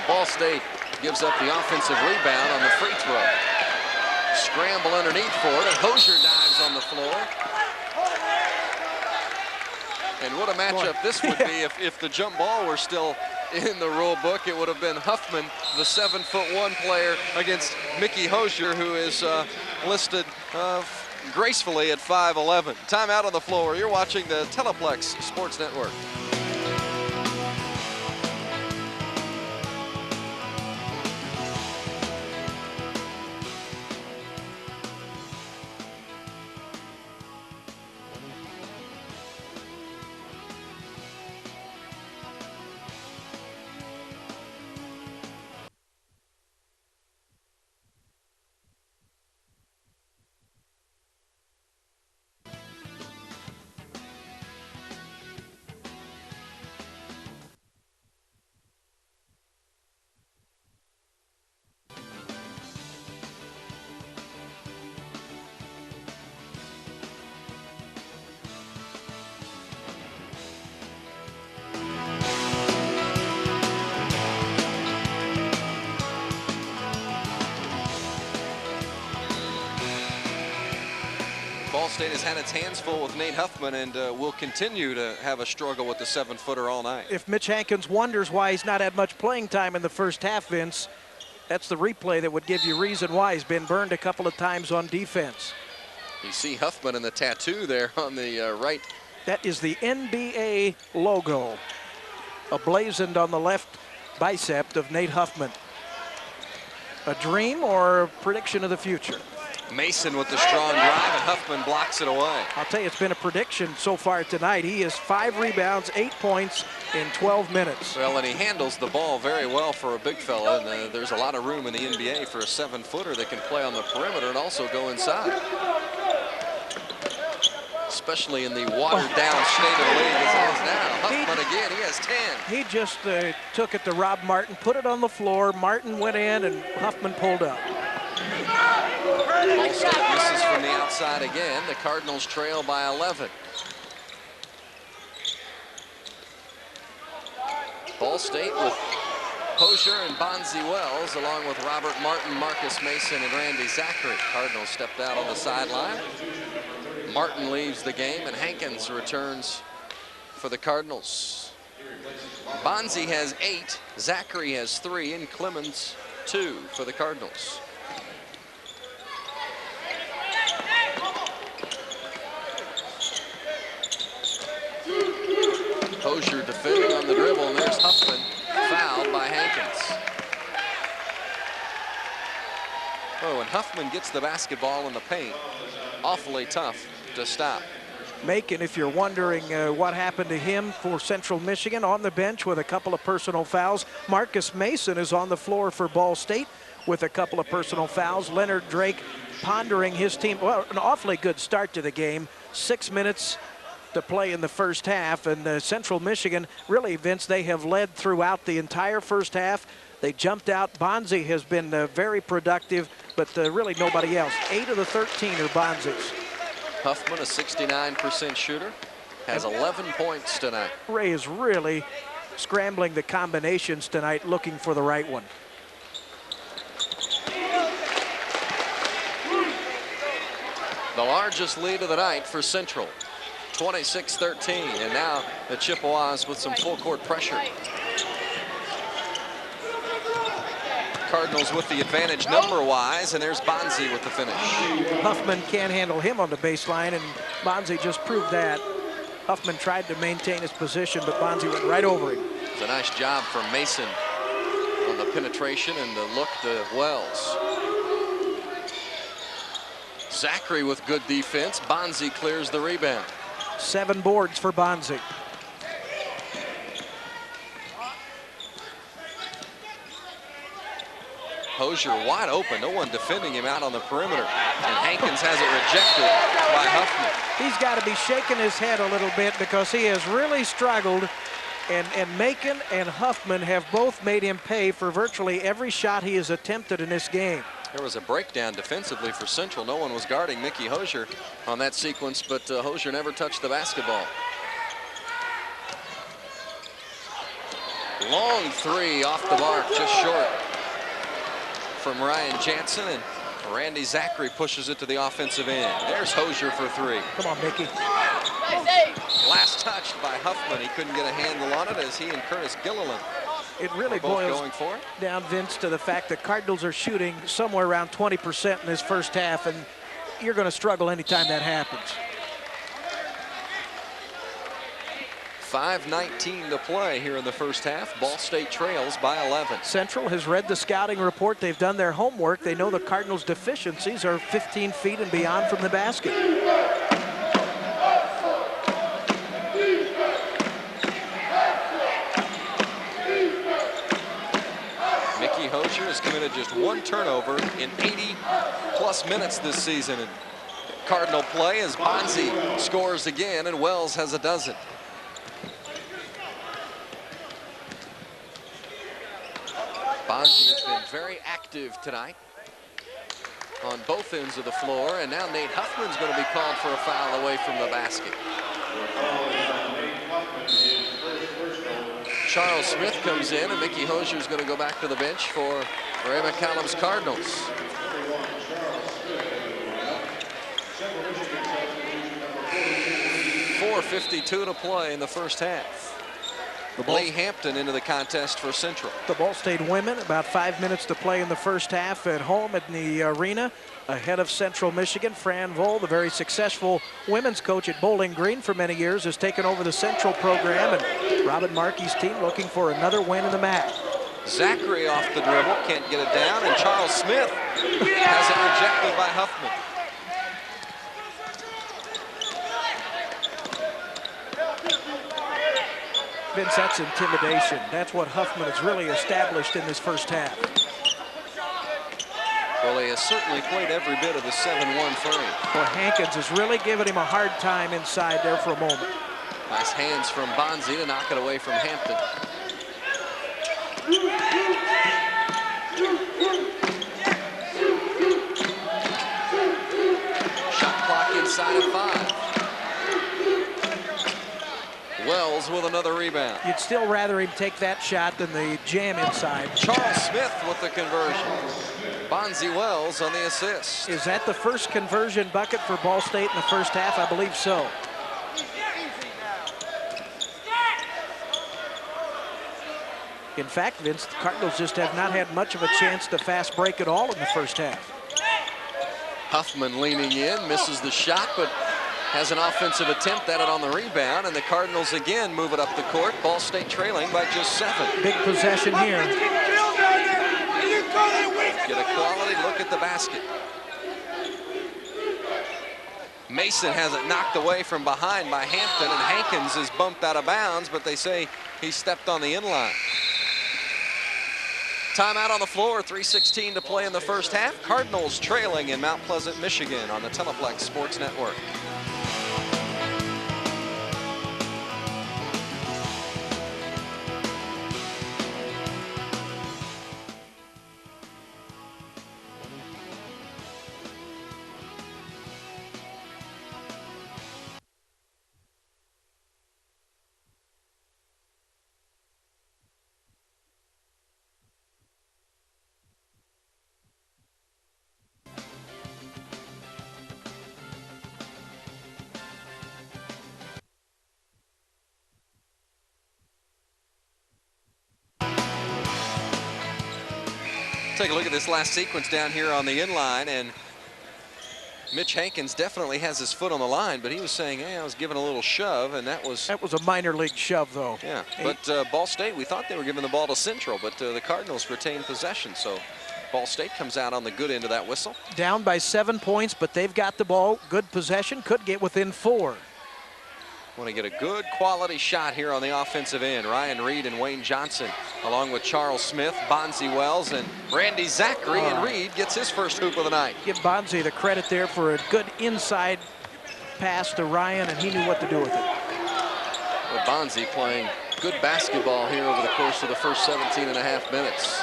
Ball State gives up the offensive rebound on the free throw. Scramble underneath for it, and Hosier dives on the floor. And what a matchup this would be if the jump ball were still in the rule book. It would have been Huffman, the 7'1" player, against Mickey Hosier, who is listed gracefully at 5'11". Timeout on the floor. You're watching the Teleplex Sports Network. Ball State has had its hands full with Nate Huffman and will continue to have a struggle with the 7-footer all night. If Mitch Hankins wonders why he's not had much playing time in the first half, Vince, that's the replay that would give you reason why. He's been burned a couple of times on defense. You see Huffman in the tattoo there on the right. That is the NBA logo, emblazoned on the left bicep of Nate Huffman. A dream or a prediction of the future? Mason with the strong drive, and Huffman blocks it away. I'll tell you, it's been a prediction so far tonight. He has 5 rebounds, 8 points in 12 minutes. Well, and he handles the ball very well for a big fella, and there's a lot of room in the NBA for a 7-footer that can play on the perimeter and also go inside. Especially in the watered-down state of the league as it is now. Huffman again, he has 10. He just took it to Rob Martin, put it on the floor. Martin went in, and Huffman pulled up. Ball State misses from the outside again. The Cardinals trail by 11. Ball State with Hosier and Bonzi Wells, along with Robert Martin, Marcus Mason, and Randy Zachary. Cardinals stepped out on the sideline. Martin leaves the game, and Hankins returns for the Cardinals. Bonzi has 8, Zachary has 3, and Clemens 2 for the Cardinals. Hosier defending on the dribble, and there's Huffman fouled by Hankins. Oh, and Huffman gets the basketball in the paint. Awfully tough to stop. Macon, if you're wondering what happened to him for Central Michigan, on the bench with a couple of personal fouls. Marcus Mason is on the floor for Ball State with a couple of personal fouls. Leonard Drake pondering his team. Well, an awfully good start to the game. 6 minutes to play in the first half, and Central Michigan, really, Vince, they have led throughout the entire first half. They jumped out. Bonzi has been very productive, but really nobody else. 8 of the 13 are Bonzi's. Huffman, a 69% shooter, has 11 points tonight. Ray is really scrambling the combinations tonight, looking for the right one. The largest lead of the night for Central, 26-13, and now the Chippewas with some full court pressure. Cardinals with the advantage number-wise, and there's Bonzi with the finish. Huffman can't handle him on the baseline, and Bonzi just proved that. Huffman tried to maintain his position, but Bonzi went right over him. It's a nice job from Mason on the penetration and the look to Wells. Zachary with good defense. Bonzi clears the rebound. 7 boards for Bonzi. Hosier wide open, no one defending him out on the perimeter. And Hankins has it rejected by Huffman. He's got to be shaking his head a little bit because he has really struggled. And Macon and Huffman have both made him pay for virtually every shot he has attempted in this game. There was a breakdown defensively for Central. No one was guarding Mickey Hosier on that sequence, but Hosier never touched the basketball. Long three off the mark, just short from Ryan Jansen, and Randy Zachary pushes it to the offensive end. There's Hosier for 3. Come on, Mickey. Last touched by Huffman. He couldn't get a handle on it as he and Curtis Gilliland It really boils down, Vince, to the fact that Cardinals are shooting somewhere around 20% in this first half, and you're going to struggle anytime that happens. 5:19 to play here in the first half. Ball State trails by 11. Central has read the scouting report. They've done their homework. They know the Cardinals' deficiencies are 15 feet and beyond from the basket. Mickey Hosier has committed just 1 turnover in 80+ minutes this season. And Cardinal play as Bonzi scores again and Wells has a dozen. Bonzi has been very active tonight on both ends of the floor, and now Nate Huffman's going to be called for a foul away from the basket. Charles Smith comes in, and Mickey Hosier's going to go back to the bench for Ray McCallum's Cardinals. .452 to play in the first half. Lee Hampton into the contest for Central. The Ball State women, about 5 minutes to play in the first half at home at the arena, ahead of Central Michigan. Fran Voll, the very successful women's coach at Bowling Green for many years, has taken over the Central program, and Robin Markey's team looking for another win in the MAC. Zachary off the dribble, can't get it down, and Charles Smith has it rejected by Huffman. Vince, that's intimidation. That's what Huffman has really established in this first half. Well, he has certainly played every bit of the 7-1 frame. Well, Hankins has really given him a hard time inside there for a moment. Nice hands from Bonzi to knock it away from Hampton. Shot clock inside of 5. Wells with another rebound. You'd still rather him take that shot than the jam inside. Charles Smith with the conversion. Bonzi Wells on the assist. Is that the first conversion bucket for Ball State in the first half? I believe so. In fact, Vince, the Cardinals just have not had much of a chance to fast break at all in the first half. Huffman leaning in, misses the shot, but has an offensive attempt at it on the rebound, and the Cardinals again move it up the court. Ball State trailing by just 7. Big possession here. Get a quality look at at the basket. Mason has it knocked away from behind by Hampton, and Hankins is bumped out of bounds, but they say he stepped on the inline. Timeout on the floor, 3:16 to play in the first half. Cardinals trailing in Mount Pleasant, Michigan on the Teleflex Sports Network. Take a look at this last sequence down here on the inline, and Mitch Hankins definitely has his foot on the line, but he was saying, hey, I was giving a little shove, and that was a minor league shove, though. Yeah, but Ball State, we thought they were giving the ball to Central, but the Cardinals retained possession, so Ball State comes out on the good end of that whistle. Down by 7 points, but they've got the ball. Good possession, could get within 4. Want to get a good quality shot here on the offensive end. Ryan Reed and Wayne Johnson, along with Charles Smith, Bonzi Wells, and Randy Zachary. And Reed gets his first hoop of the night. Give Bonzi the credit there for a good inside pass to Ryan, and he knew what to do with it. Well, Bonzi playing good basketball here over the course of the first 17.5 minutes.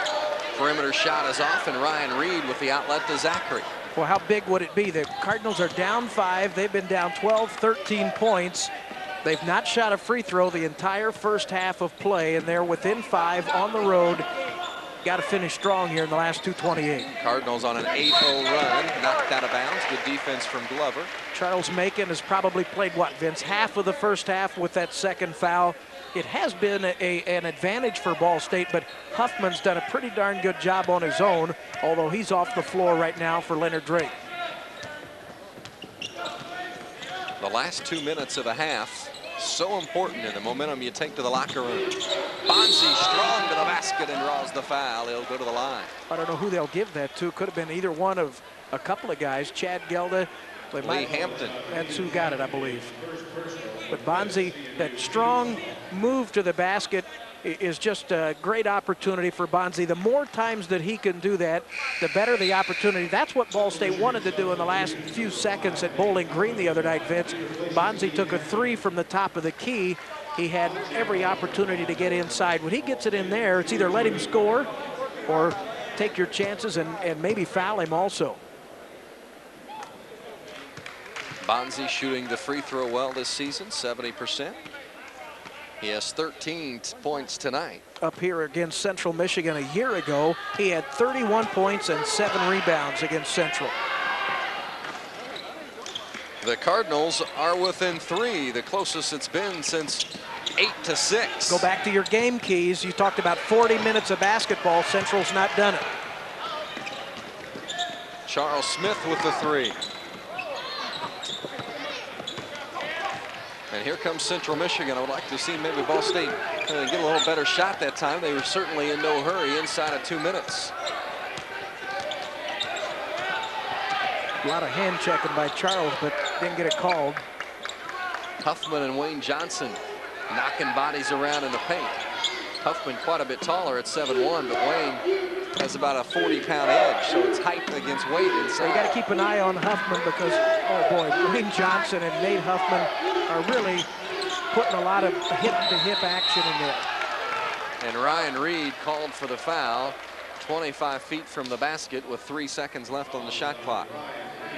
Perimeter shot is off, and Ryan Reed with the outlet to Zachary. Well, how big would it be? The Cardinals are down 5. They've been down 12, 13 points. They've not shot a free throw the entire first half of play, and they're within 5 on the road. Got to finish strong here in the last 2:28. Cardinals on an 8-0 run, knocked out of bounds. Good defense from Glover. Charles Macon has probably played, what, Vince, half of the first half with that second foul. It has been an advantage for Ball State, but Huffman's done a pretty darn good job on his own, although he's off the floor right now for Leonard Drake. The last 2 minutes of a half, so important in the momentum you take to the locker room. Bonzi strong to the basket and draws the foul. He'll go to the line. I don't know who they'll give that to. Could have been either one of a couple of guys. Chad Gelda. Lee Hampton. That's who got it, I believe. But Bonzi, that strong move to the basket is just a great opportunity for Bonzi. The more times that he can do that, the better the opportunity. That's what Ball State wanted to do in the last few seconds at Bowling Green the other night, Vince. Bonzi took a 3 from the top of the key. He had every opportunity to get inside. When he gets it in there, it's either let him score or take your chances and maybe foul him also. Bonzi shooting the free throw well this season, 70%. He has 13 points tonight. Up here against Central Michigan a year ago, he had 31 points and 7 rebounds against Central. The Cardinals are within 3, the closest it's been since 8-6. Go back to your game keys. You talked about 40 minutes of basketball. Central's not done it. Charles Smith with the 3. And here comes Central Michigan. I would like to see maybe Ball State get a little better shot that time. They were certainly in no hurry inside of 2 minutes. A lot of hand checking by Charles, but didn't get it called. Huffman and Wayne Johnson knocking bodies around in the paint. Huffman quite a bit taller at 7'1", but Wayne has about a 40-pound edge, so it's height against weight inside. So you got to keep an eye on Huffman because, oh boy, Wayne Johnson and Nate Huffman are really putting a lot of hip-to-hip action in there. And Ryan Reed called for the foul, 25 feet from the basket with 3 seconds left on the shot clock.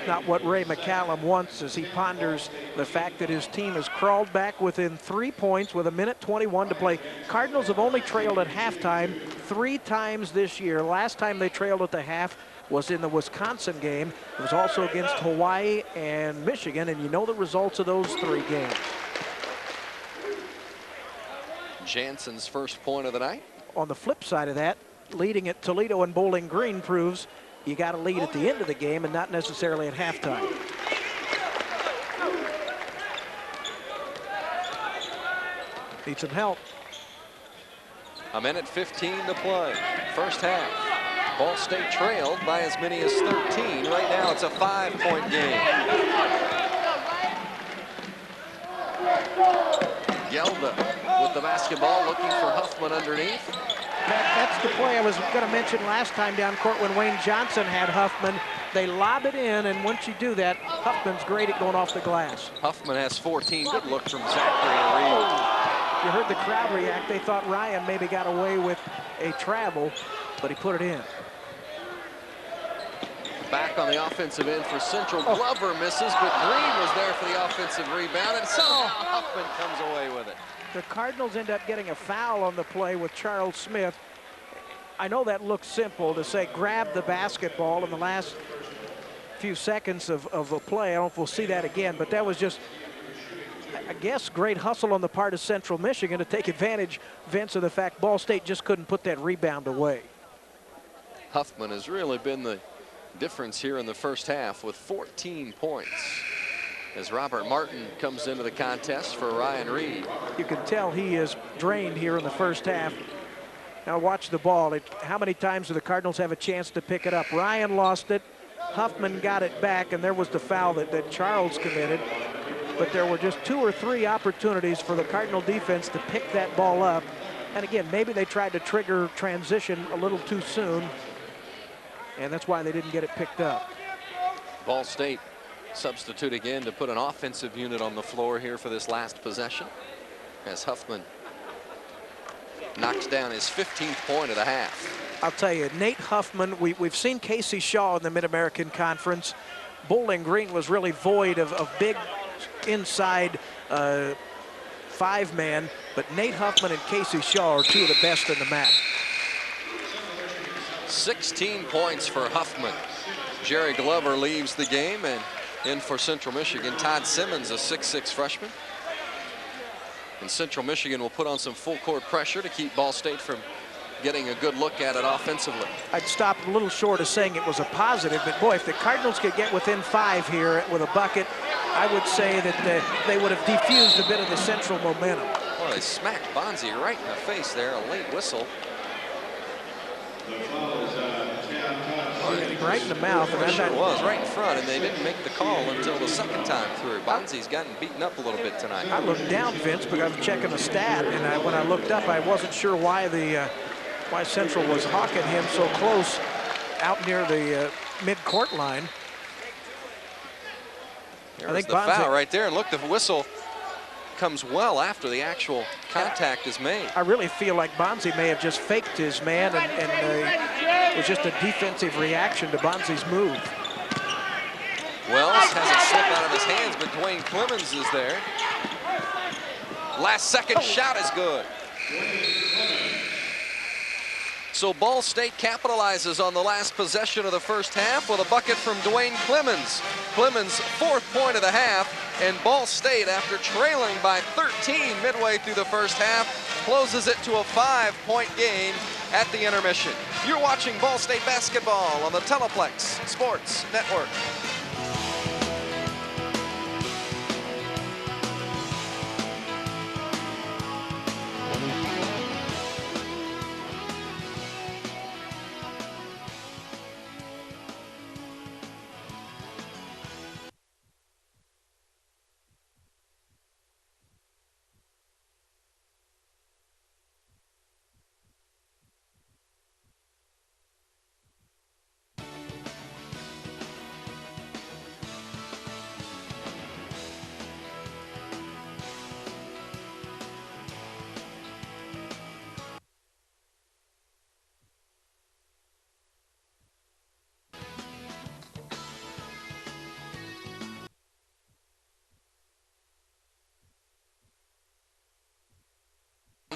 Not what Ray McCallum wants as he ponders the fact that his team has crawled back within 3 points with 1:21 to play. Cardinals have only trailed at halftime 3 times this year. Last time they trailed at the half was in the Wisconsin game. It was also against Hawaii and Michigan, and you know the results of those 3 games. Jansen's first point of the night. On the flip side of that, leading at Toledo and Bowling Green proves you got to lead at the end of the game and not necessarily at halftime. Need some help. 1:15 to play. First half. Ball State trailed by as many as 13. Right now it's a 5-point game. Gelda with the basketball, looking for Huffman underneath. That's the play I was going to mention last time down court when Wayne Johnson had Huffman. They lob it in, and once you do that, Huffman's great at going off the glass. Huffman has 14. Good look from Zachary to Reed. You heard the crowd react. They thought Ryan maybe got away with a travel, but he put it in. Back on the offensive end for Central. Glover misses, but Green was there for the offensive rebound, and somehow Huffman comes away with it. The Cardinals end up getting a foul on the play with Charles Smith. I know that looks simple to say grab the basketball in the last few seconds of a play. I don't know if we'll see that again, but that was just, I guess, great hustle on the part of Central Michigan to take advantage, Vince, of the fact Ball State just couldn't put that rebound away. Huffman has really been the difference here in the first half with 14 points. As Robert Martin comes into the contest for Ryan Reed. You can tell he is drained here in the first half. Now watch the ball. How many times do the Cardinals have a chance to pick it up? Ryan lost it. Huffman got it back, and there was the foul that Charles committed. But there were just 2 or 3 opportunities for the Cardinal defense to pick that ball up. And again, maybe they tried to trigger transition a little too soon, and that's why they didn't get it picked up. Ball State substitute again to put an offensive unit on the floor here for this last possession, as Huffman knocks down his 15th point of the half. I'll tell you, Nate Huffman, we've seen Casey Shaw in the Mid-American Conference. Bowling Green was really void of big inside 5-man, but Nate Huffman and Casey Shaw are 2 of the best in the MAC. 16 points for Huffman. Jerry Glover leaves the game, and in for Central Michigan, Todd Simmons, a 6'6" freshman. And Central Michigan will put on some full court pressure to keep Ball State from getting a good look at it offensively. I'd stop a little short of saying it was a positive, but boy, if the Cardinals could get within 5 here with a bucket, I would say that they would have defused a bit of the Central momentum. Well, they smacked Bonzi right in the face there, a late whistle. Right in the mouth. And sure was, right in front, and they didn't make the call until the second time through. Bonzi's gotten beaten up a little bit tonight. I looked down, Vince, because I was checking the stat, and when I looked up, I wasn't sure why why Central was hawking him so close out near the mid-court line. I think the foul right there, and look, the whistle comes well after the actual contact is made. I really feel like Bonzi may have just faked his man, and it was just a defensive reaction to Bonzi's move. Wells has it slip out of his hands, but Dwayne Clemens is there. Last second shot is good. So Ball State capitalizes on the last possession of the first half with a bucket from Dwayne Clemens. Clemens' 4th point of the half, and Ball State, after trailing by 13 midway through the first half, closes it to a 5-point game at the intermission. You're watching Ball State basketball on the Teleplex Sports Network.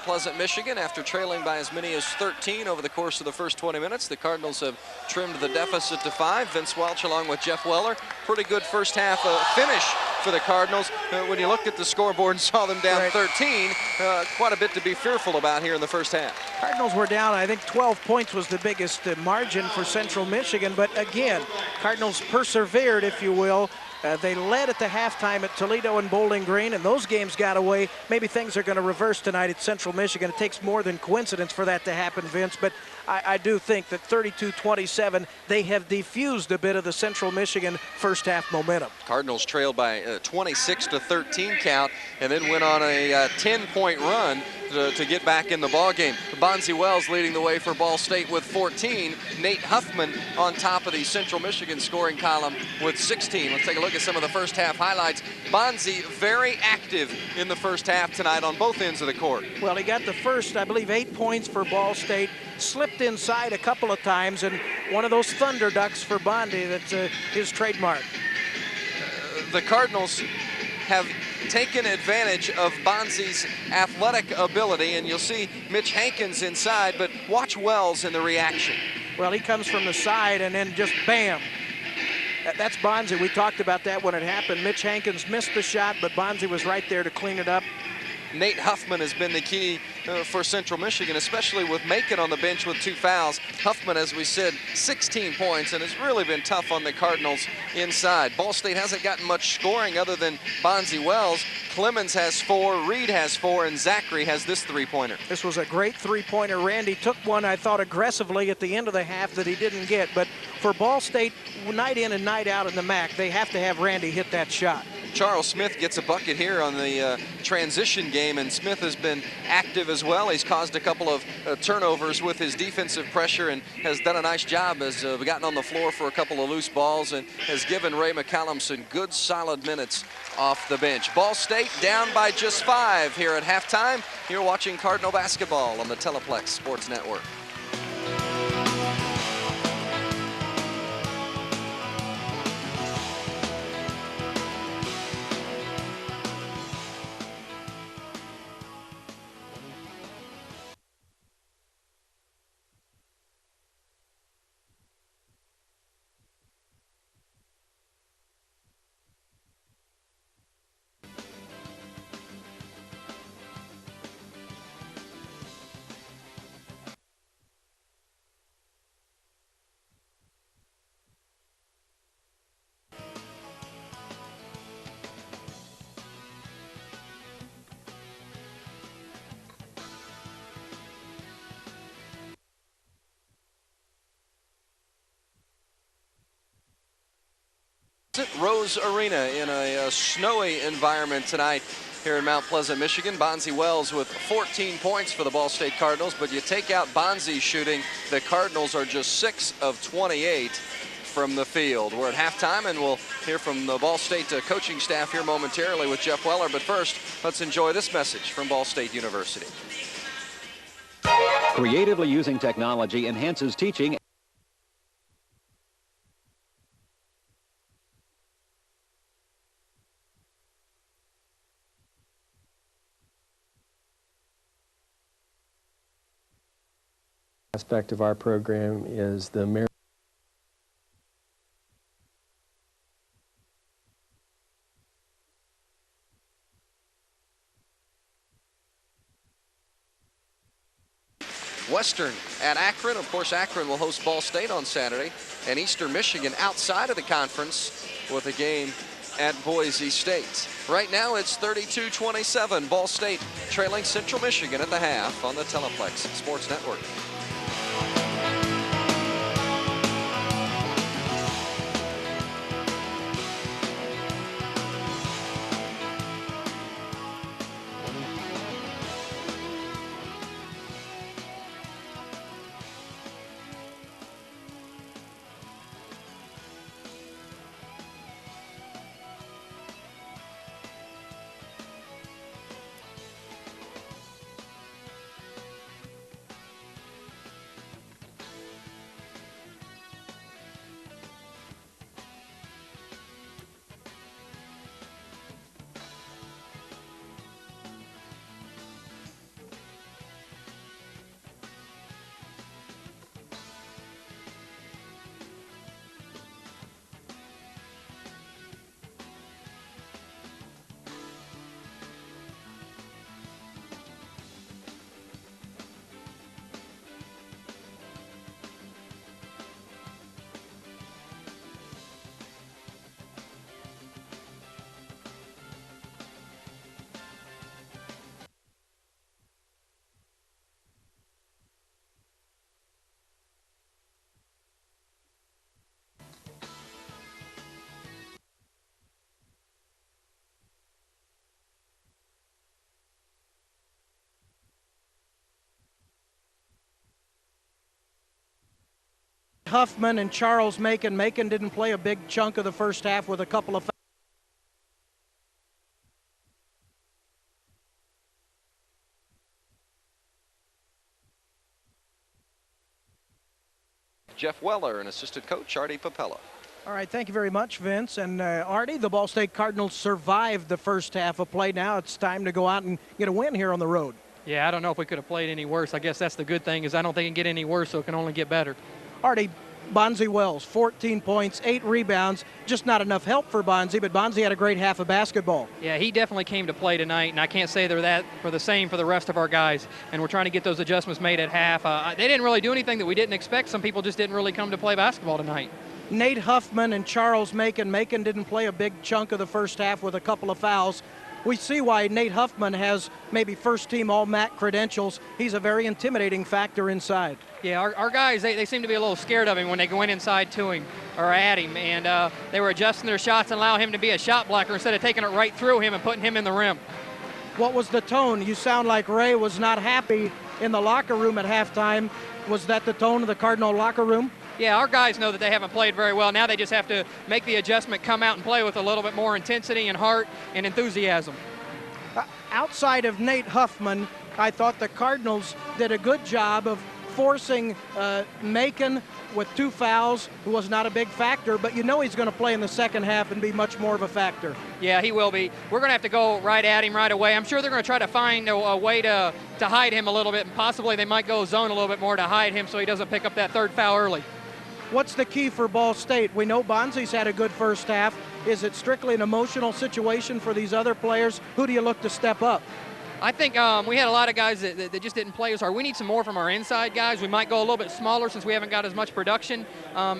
Pleasant, Michigan, after trailing by as many as 13 over the course of the first 20 minutes. The Cardinals have trimmed the deficit to 5. Vince Welch along with Jeff Weller. Pretty good first half finish for the Cardinals. When you looked at the scoreboard and saw them down 13, quite a bit to be fearful about here in the first half. Cardinals were down, I think 12 points was the biggest margin for Central Michigan, but again, Cardinals persevered, if you will, They led at the halftime at Toledo and Bowling Green, and those games got away. Maybe things are going to reverse tonight at Central Michigan. It takes more than coincidence for that to happen, Vince, but I do think that 32-27, they have diffused a bit of the Central Michigan first half momentum. Cardinals trailed by 26-13 count and then went on a 10-point run to get back in the ballgame. Bonzi Wells leading the way for Ball State with 14. Nate Huffman on top of the Central Michigan scoring column with 16. Let's take a look at some of the first half highlights. Bonzi very active in the first half tonight on both ends of the court. Well, he got the first, I believe, 8 points for Ball State, slipped inside a couple of times, and one of those thunder ducks for Bonzi, that's his trademark. The Cardinals have taken advantage of Bonzi's athletic ability, and you'll see Mitch Hankins inside, but watch Wells in the reaction. Well, he comes from the side and then just bam. That's Bonzi. We talked about that when it happened. Mitch Hankins missed the shot, but Bonzi was right there to clean it up. Nate Huffman has been the key for Central Michigan, especially with Macon on the bench with 2 fouls. Huffman, as we said, 16 points, and has really been tough on the Cardinals inside. Ball State hasn't gotten much scoring other than Bonzi Wells. Clemens has 4, Reed has 4, and Zachary has this 3-pointer. This was a great 3-pointer. Randy took one, I thought, aggressively at the end of the half that he didn't get. But for Ball State, night in and night out in the MAC, they have to have Randy hit that shot. Charles Smith gets a bucket here on the transition game, and Smith has been active as well. He's caused a couple of turnovers with his defensive pressure and has done a nice job as gotten on the floor for a couple of loose balls and has given Ray McCallum some good solid minutes off the bench. Ball State down by just 5 here at halftime. You're watching Cardinal basketball on the Teleplex Sports Network. Rose Arena in a snowy environment tonight here in Mount Pleasant, Michigan. Bonzi Wells with 14 points for the Ball State Cardinals, but you take out Bonzi's shooting, the Cardinals are just 6 of 28 from the field. We're at halftime, and we'll hear from the Ball State coaching staff here momentarily with Jeff Weller, but first, let's enjoy this message from Ball State University. Creatively using technology enhances teaching. Aspect of our program is the Western at Akron. Of course, Akron will host Ball State on Saturday, and Eastern Michigan outside of the conference with a game at Boise State. Right now it's 32-27. Ball State trailing Central Michigan at the half on the Teleplex Sports Network. Huffman and Charles Macon. Macon didn't play a big chunk of the first half with a couple of Jeff Weller and assistant coach Artie Papella. All right, thank you very much, Vince. And Artie, the Ball State Cardinals survived the first half of play. Now it's time to go out and get a win here on the road. Yeah, I don't know if we could have played any worse. I guess that's the good thing, is I don't think it can get any worse, so it can only get better. Artie, Bonzi Wells, 14 points, 8 rebounds. Just not enough help for Bonzi, but Bonzi had a great half of basketball. Yeah, he definitely came to play tonight, and I can't say they're that for the same for the rest of our guys. And we're trying to get those adjustments made at half. They didn't really do anything that we didn't expect. Some people just didn't really come to play basketball tonight. Nate Huffman and Charles Macon. Macon didn't play a big chunk of the first half with a couple of fouls. We see why Nate Huffman has maybe first-team All-MAC credentials. He's a very intimidating factor inside. Yeah, our guys, they seem to be a little scared of him when they go inside to him or at him. And they were adjusting their shots and allow him to be a shot blocker instead of taking it right through him and putting him in the rim. What was the tone? You sound like Ray was not happy in the locker room at halftime. Was that the tone of the Cardinal locker room? Yeah, our guys know that they haven't played very well. Now they just have to make the adjustment, come out and play with a little bit more intensity and heart and enthusiasm. Outside of Nate Huffman, I thought the Cardinals did a good job of forcing Macon with 2 fouls, who was not a big factor, but you know he's going to play in the second half and be much more of a factor. Yeah, he will be. We're going to have to go right at him right away. I'm sure they're going to try to find a way to hide him a little bit, and possibly they might go zone a little bit more to hide him so he doesn't pick up that 3rd foul early. What's the key for Ball State? We know Bonzi's had a good first half. Is it strictly an emotional situation for these other players? Who do you look to step up? I think we had a lot of guys that just didn't play as hard. We need some more from our inside guys. We might go a little bit smaller since we haven't got as much production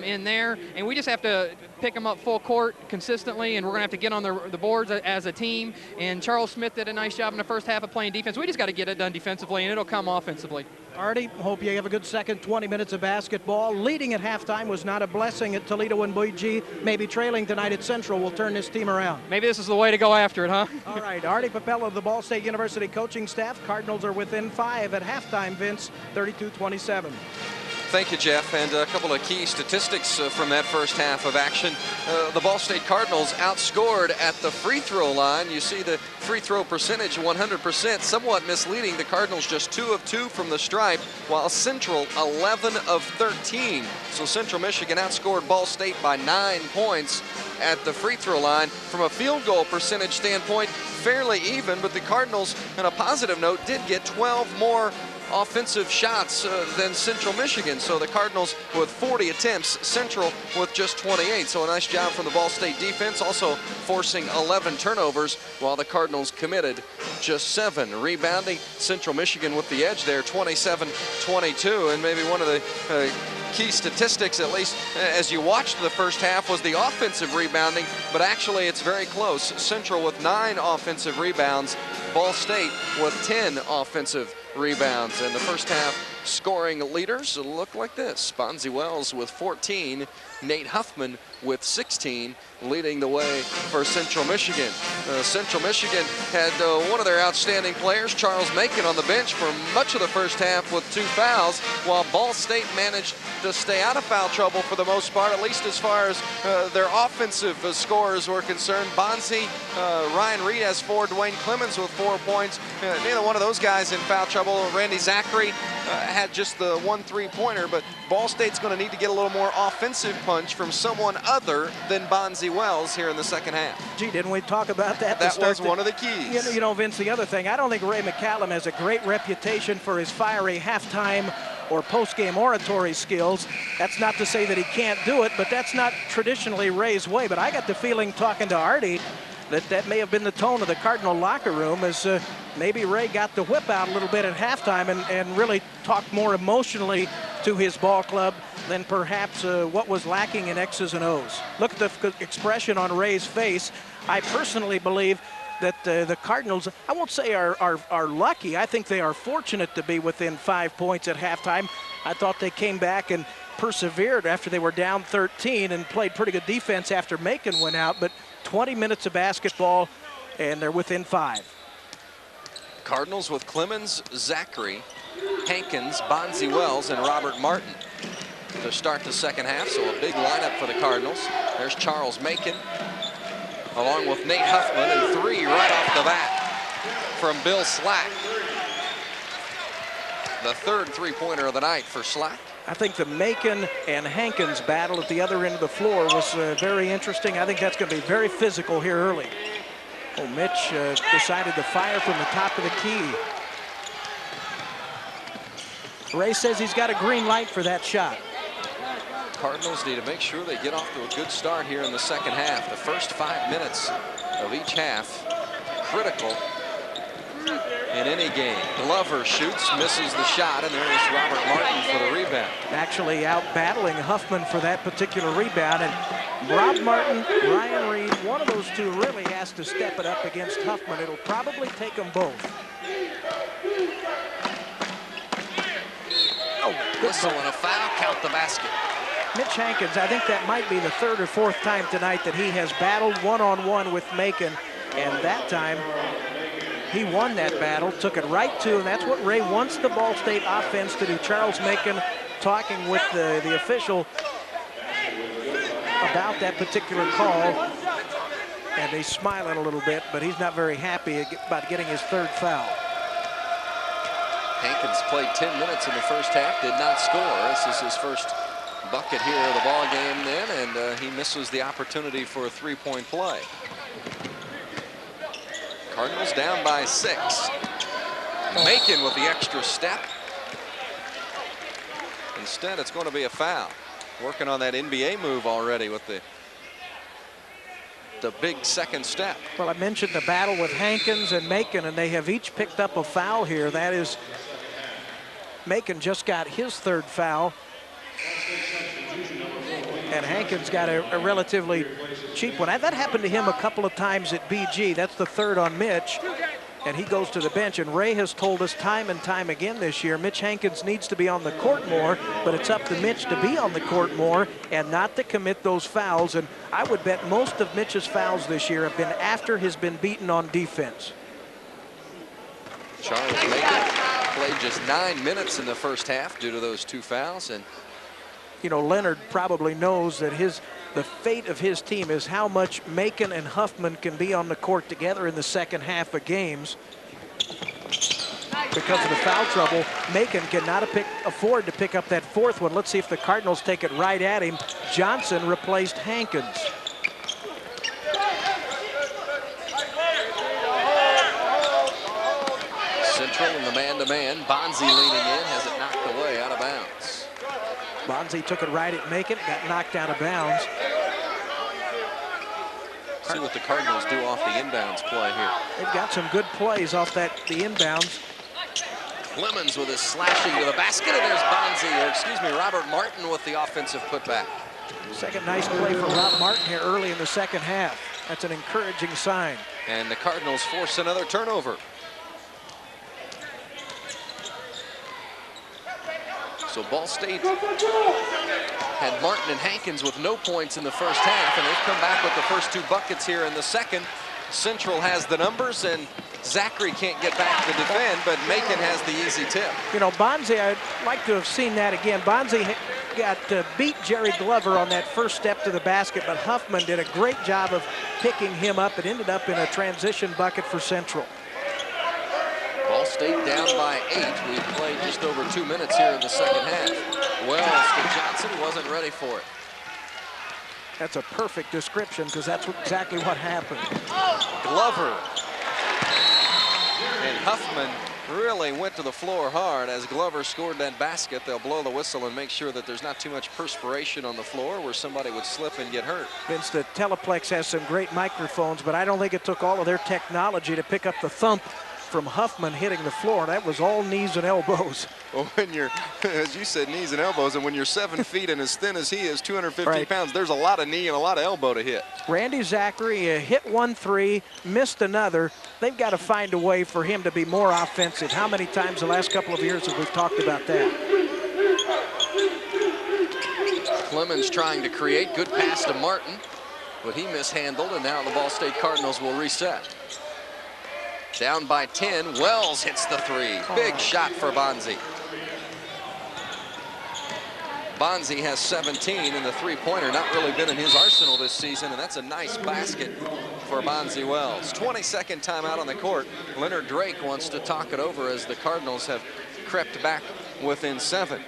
in there. And we just have to pick them up full court consistently, and we're going to have to get on the boards as a team. And Charles Smith did a nice job in the first half of playing defense. We just got to get it done defensively, and it'll come offensively. Artie, hope you have a good second 20 minutes of basketball. Leading at halftime was not a blessing at Toledo and Boise. Maybe trailing tonight at Central will turn this team around. Maybe this is the way to go after it, huh? All right, Artie Papella of the Ball State University coaching staff. Cardinals are within 5 at halftime, Vince, 32-27. Thank you, Jeff. And a couple of key statistics from that first half of action. The Ball State Cardinals outscored at the free throw line. You see the free throw percentage, 100%. Somewhat misleading. The Cardinals just 2 of 2 from the stripe, while Central 11 of 13. So Central Michigan outscored Ball State by 9 points at the free throw line. From a field goal percentage standpoint, fairly even, but the Cardinals, on a positive note, did get 12 more offensive shots than Central Michigan. So the Cardinals with 40 attempts, Central with just 28. So a nice job from the Ball State defense, also forcing 11 turnovers, while the Cardinals committed just 7. Rebounding, Central Michigan with the edge there, 27-22. And maybe one of the key statistics, at least as you watched the first half, was the offensive rebounding, but actually it's very close. Central with 9 offensive rebounds, Ball State with 10 offensive rebounds. And the first half scoring leaders look like this. Bonzi Wells with 14, Nate Huffman with 16, leading the way for Central Michigan. Central Michigan had one of their outstanding players, Charles Macon, on the bench for much of the first half with 2 fouls, while Ball State managed to stay out of foul trouble for the most part, at least as far as their offensive scorers were concerned. Bonzi, Ryan Reed has 4, Dwayne Clemens with 4 points. Neither one of those guys in foul trouble. Randy Zachary had just the 1 3-pointer, but Ball State's going to need to get a little more offensive punch from someone other than Bonzi Wells here in the second half. Gee, didn't we talk about that? That was one of the keys. You know, Vince, the other thing, I don't think Ray McCallum has a great reputation for his fiery halftime or post-game oratory skills. That's not to say that he can't do it, but that's not traditionally Ray's way. But I got the feeling, talking to Artie, that may have been the tone of the Cardinal locker room, as maybe Ray got the whip out a little bit at halftime and really talked more emotionally to his ball club than perhaps what was lacking in X's and O's. Look at the expression on Ray's face. I personally believe that the Cardinals, I won't say are lucky. I think they are fortunate to be within 5 points at halftime. I thought they came back and persevered after they were down 13 and played pretty good defense after Macon went out, but 20 minutes of basketball and they're within 5. Cardinals with Clemens, Zachary, Hankins, Bonzi Wells, and Robert Martin. to start the second half, so a big lineup for the Cardinals. There's Charles Macon, along with Nate Huffman, and 3 right off the bat from Bill Slack. The third three-pointer of the night for Slack. I think the Macon and Hankins battle at the other end of the floor was very interesting. I think that's going to be very physical here early. Oh, Mitch decided to fire from the top of the key. Ray says he's got a green light for that shot. Cardinals need to make sure they get off to a good start here in the second half. The first 5 minutes of each half, critical in any game. Glover shoots, misses the shot, and there is Robert Martin for the rebound. Actually out battling Huffman for that particular rebound. And Rob Martin, Ryan Reed, one of those two really has to step it up against Huffman. It'll probably take them both. Oh, whistle and a foul, count the basket. Mitch Hankins, I think that might be the 3rd or 4th time tonight that he has battled one-on-one with Macon. And that time, he won that battle, took it right to, and that's what Ray wants the Ball State offense to do. Charles Macon talking with the official about that particular call. And he's smiling a little bit, but he's not very happy about getting his 3rd foul. Hankins played 10 minutes in the first half, did not score. This is his first bucket here of the ball game then, and he misses the opportunity for a 3-point play. Cardinals down by 6. Macon with the extra step. Instead, it's going to be a foul. Working on that NBA move already with the big second step. Well, I mentioned the battle with Hankins and Macon, and they have each picked up a foul here. That is, Macon just got his 3rd foul. And Hankins got a relatively cheap one. That happened to him a couple of times at BG. That's the 3rd on Mitch. And he goes to the bench. And Ray has told us time and time again this year, Mitch Hankins needs to be on the court more, but it's up to Mitch to be on the court more and not to commit those fouls. And I would bet most of Mitch's fouls this year have been after he's been beaten on defense. Charles Macon played just 9 minutes in the first half due to those 2 fouls. And you know, Leonard probably knows that the fate of his team is how much Macon and Huffman can be on the court together in the second half of games. Because of the foul trouble, Macon cannot afford to pick up that 4th one. Let's see if the Cardinals take it right at him. Johnson replaced Hankins. Central in the man-to-man. Bonzi leaning in, has it knocked away out of bounds. Bonzi took it right at Macon, got knocked out of bounds. See what the Cardinals do off the inbounds play here. They've got some good plays off the inbounds. Clemens with his slashing to the basket, and there's Bonzi, or excuse me, Robert Martin with the offensive putback. Second nice play for Rob Martin here early in the second half. That's an encouraging sign. And the Cardinals force another turnover. So Ball State had Martin and Hankins with no points in the first half, and they've come back with the first 2 buckets here in the second. Central has the numbers, and Zachary can't get back to defend, but Macon has the easy tip. You know, Bonzi, I'd like to have seen that again. Bonzi got beat Jerry Glover on that first step to the basket, but Huffman did a great job of picking him up. It ended up in a transition bucket for Central. Ball State down by 8. We've played just over 2 minutes here in the second half. Wells to Johnson, wasn't ready for it. That's a perfect description because that's exactly what happened. Glover and Huffman really went to the floor hard as Glover scored that basket. They'll blow the whistle and make sure that there's not too much perspiration on the floor where somebody would slip and get hurt. Vince, the Teleplex has some great microphones, but I don't think it took all of their technology to pick up the thump from Huffman hitting the floor. That was all knees and elbows. Well, when you're, as you said, knees and elbows, and when you're 7 feet and as thin as he is, 250 pounds, there's a lot of knee and a lot of elbow to hit. Randy Zachary hit 1 3, missed another. They've got to find a way for him to be more offensive. How many times the last couple of years have we talked about that? Clemens trying to create, good pass to Martin, but he mishandled, and now the Ball State Cardinals will reset. Down by 10, Wells hits the 3. Big shot for Bonzi. Bonzi has 17, and the three-pointer not really been in his arsenal this season, and that's a nice basket for Bonzi Wells. 22nd timeout on the court. Leonard Drake wants to talk it over as the Cardinals have crept back within 7.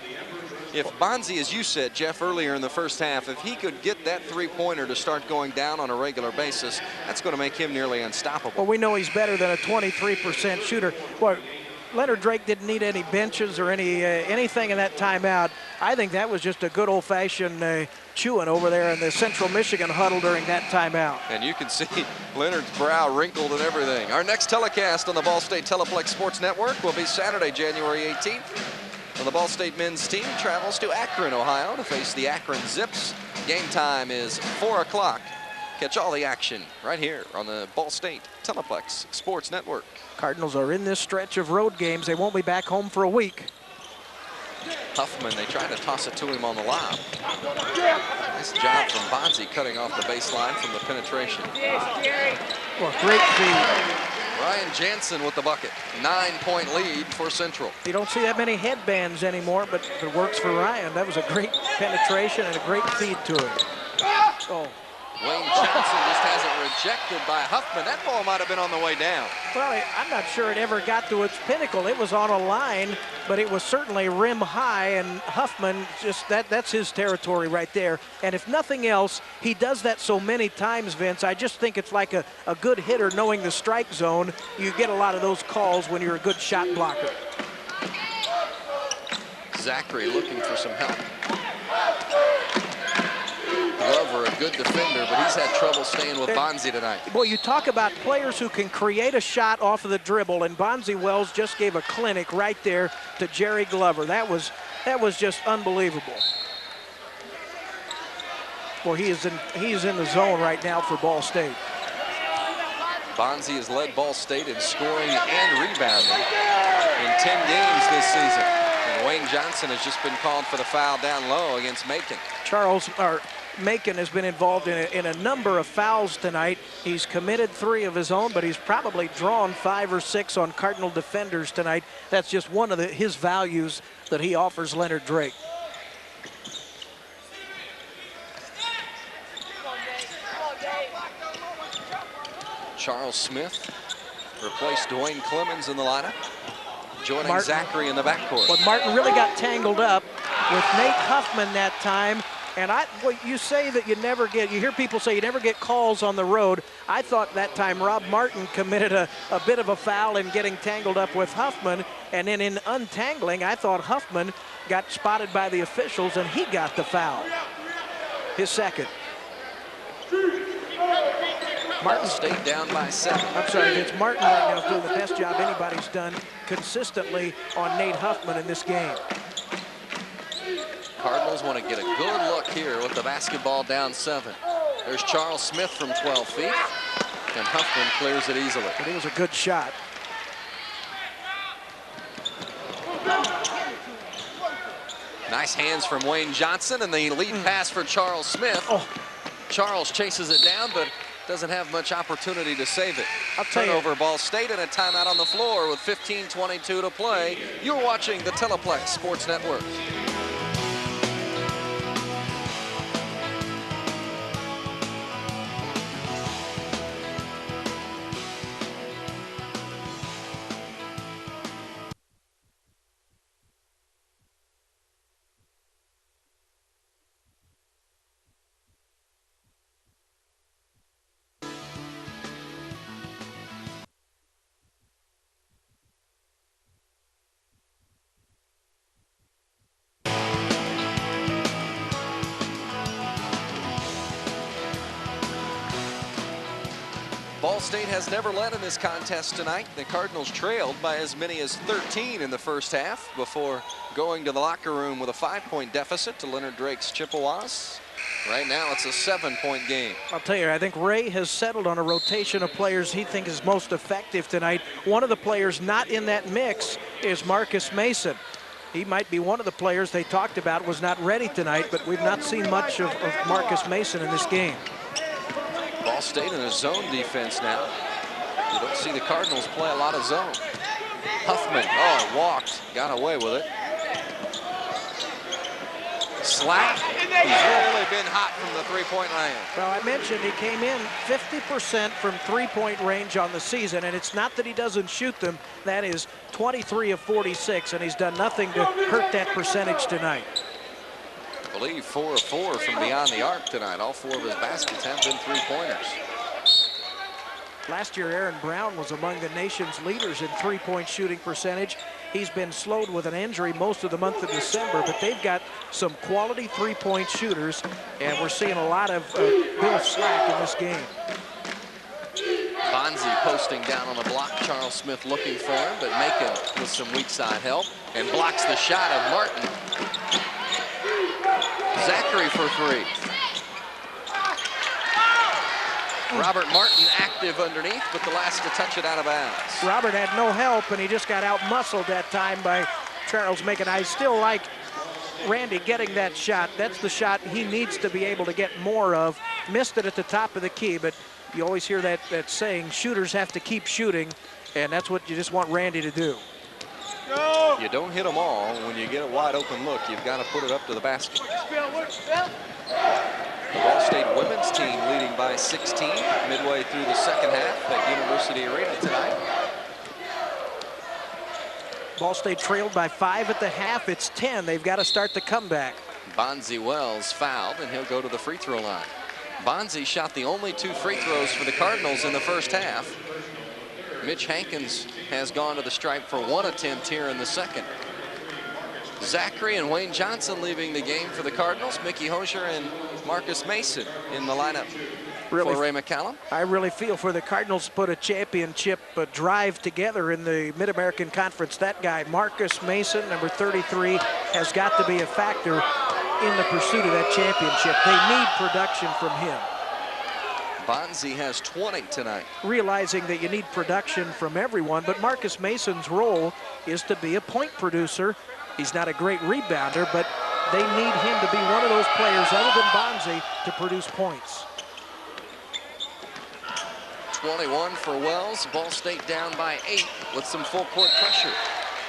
If Bonzi, as you said, Jeff, earlier in the first half, if he could get that three-pointer to start going down on a regular basis, that's going to make him nearly unstoppable. Well, we know he's better than a 23% shooter. Well, Leonard Drake didn't need any benches or anything in that timeout. I think that was just a good old-fashioned chewing over there in the Central Michigan huddle during that timeout. And you can see Leonard's brow wrinkled and everything. Our next telecast on the Ball State Teleplex Sports Network will be Saturday, January 18th. And the Ball State men's team travels to Akron, Ohio to face the Akron Zips. Game time is 4 o'clock. Catch all the action right here on the Ball State Teleplex Sports Network. Cardinals are in this stretch of road games. They won't be back home for a week. Huffman, they try to toss it to him on the lob. Nice job from Bonzi cutting off the baseline from the penetration. Well, great feed. Ryan Jansen with the bucket. 9-point lead for Central. You don't see that many headbands anymore, but it works for Ryan. That was a great penetration and a great feed to him. Oh. Wayne Johnson just has it rejected by Huffman. That ball might have been on the way down. Well, I'm not sure it ever got to its pinnacle. It was on a line, but it was certainly rim high, and Huffman, just that's his territory right there. And if nothing else, he does that so many times, Vince. I just think it's like a good hitter knowing the strike zone. You get a lot of those calls when you're a good shot blocker. Zachary looking for some help. Glover, a good defender, but he's had trouble staying with Bonzi tonight. Well, you talk about players who can create a shot off of the dribble, and Bonzi Wells just gave a clinic right there to Jerry Glover. That was just unbelievable. Well, he is in the zone right now for Ball State. Bonzi has led Ball State in scoring and rebounding in 10 games this season. And Wayne Johnson has just been called for the foul down low against Macon. Macon has been involved in a number of fouls tonight. He's committed 3 of his own, but he's probably drawn 5 or 6 on Cardinal defenders tonight. That's just one of his values that he offers Leonard Drake. Charles Smith replaced Dwayne Clemens in the lineup, joining Zachary in the backcourt. But Martin really got tangled up with Nate Huffman that time. And you say that you hear people say you never get calls on the road. I thought that time Rob Martin committed a bit of a foul in getting tangled up with Huffman. And then in untangling, I thought Huffman got spotted by the officials and he got the foul. His second. Martin stayed down by 7. I'm sorry, it's Martin right now doing the best job anybody's done consistently on Nate Huffman in this game. Cardinals want to get a good look here with the basketball down 7. There's Charles Smith from 12 feet, and Huffman clears it easily. But it was a good shot. Nice hands from Wayne Johnson, and the lead pass for Charles Smith. Oh. Charles chases it down, but doesn't have much opportunity to save it. I'll tell Turnover, you. Ball State, and a timeout on the floor with 15:22 to play. You're watching the Teleplex Sports Network. Ball State has never led in this contest tonight. The Cardinals trailed by as many as 13 in the first half before going to the locker room with a 5-point deficit to Leonard Drake's Chippewas. Right now it's a 7-point game. I'll tell you, I think Ray has settled on a rotation of players he thinks is most effective tonight. One of the players not in that mix is Marcus Mason. He might be one of the players they talked about was not ready tonight, but we've not seen much of Marcus Mason in this game. Ball State in a zone defense now. You don't see the Cardinals play a lot of zone. Huffman, walked, got away with it. Slack, he's really been hot from the three-point land. Well, I mentioned he came in 50% from three-point range on the season, and it's not that he doesn't shoot them. That is 23 of 46, and he's done nothing to hurt that percentage tonight. I believe 4 of 4 from beyond the arc tonight. All 4 of his baskets have been three-pointers. Last year, Aaron Brown was among the nation's leaders in three-point shooting percentage. He's been slowed with an injury most of the month of December, but they've got some quality three-point shooters, and we're seeing a lot of Bill Slack in this game. Bonzi posting down on the block. Charles Smith looking for him, but Macon with some weak side help and blocks the shot of Martin. Zachary for 3. Robert Martin active underneath, but the last to touch it out of bounds. Robert had no help, and he just got out-muscled that time by Charles Macon. I still like Randy getting that shot. That's the shot he needs to be able to get more of. Missed it at the top of the key, but you always hear that saying, shooters have to keep shooting, and that's what you just want Randy to do. You don't hit them all. When you get a wide open look, you've got to put it up to the basket. The Ball State women's team leading by 16 midway through the second half at University Arena tonight. Ball State trailed by 5 at the half. It's 10. They've got to start the comeback. Bonzi Wells fouled, and he'll go to the free throw line. Bonzi shot the only 2 free throws for the Cardinals in the first half. Mitch Hankins has gone to the stripe for 1 attempt here in the second. Zachary and Wayne Johnson leaving the game for the Cardinals. Mickey Hosier and Marcus Mason in the lineup for Ray McCallum. I really feel for the Cardinals to put a championship drive together in the Mid-American Conference. That guy, Marcus Mason, number 33, has got to be a factor in the pursuit of that championship. They need production from him. Bonzi has 20 tonight. Realizing that you need production from everyone, but Marcus Mason's role is to be a point producer. He's not a great rebounder, but they need him to be one of those players other than Bonzi to produce points. 21 for Wells. Ball State down by 8 with some full court pressure.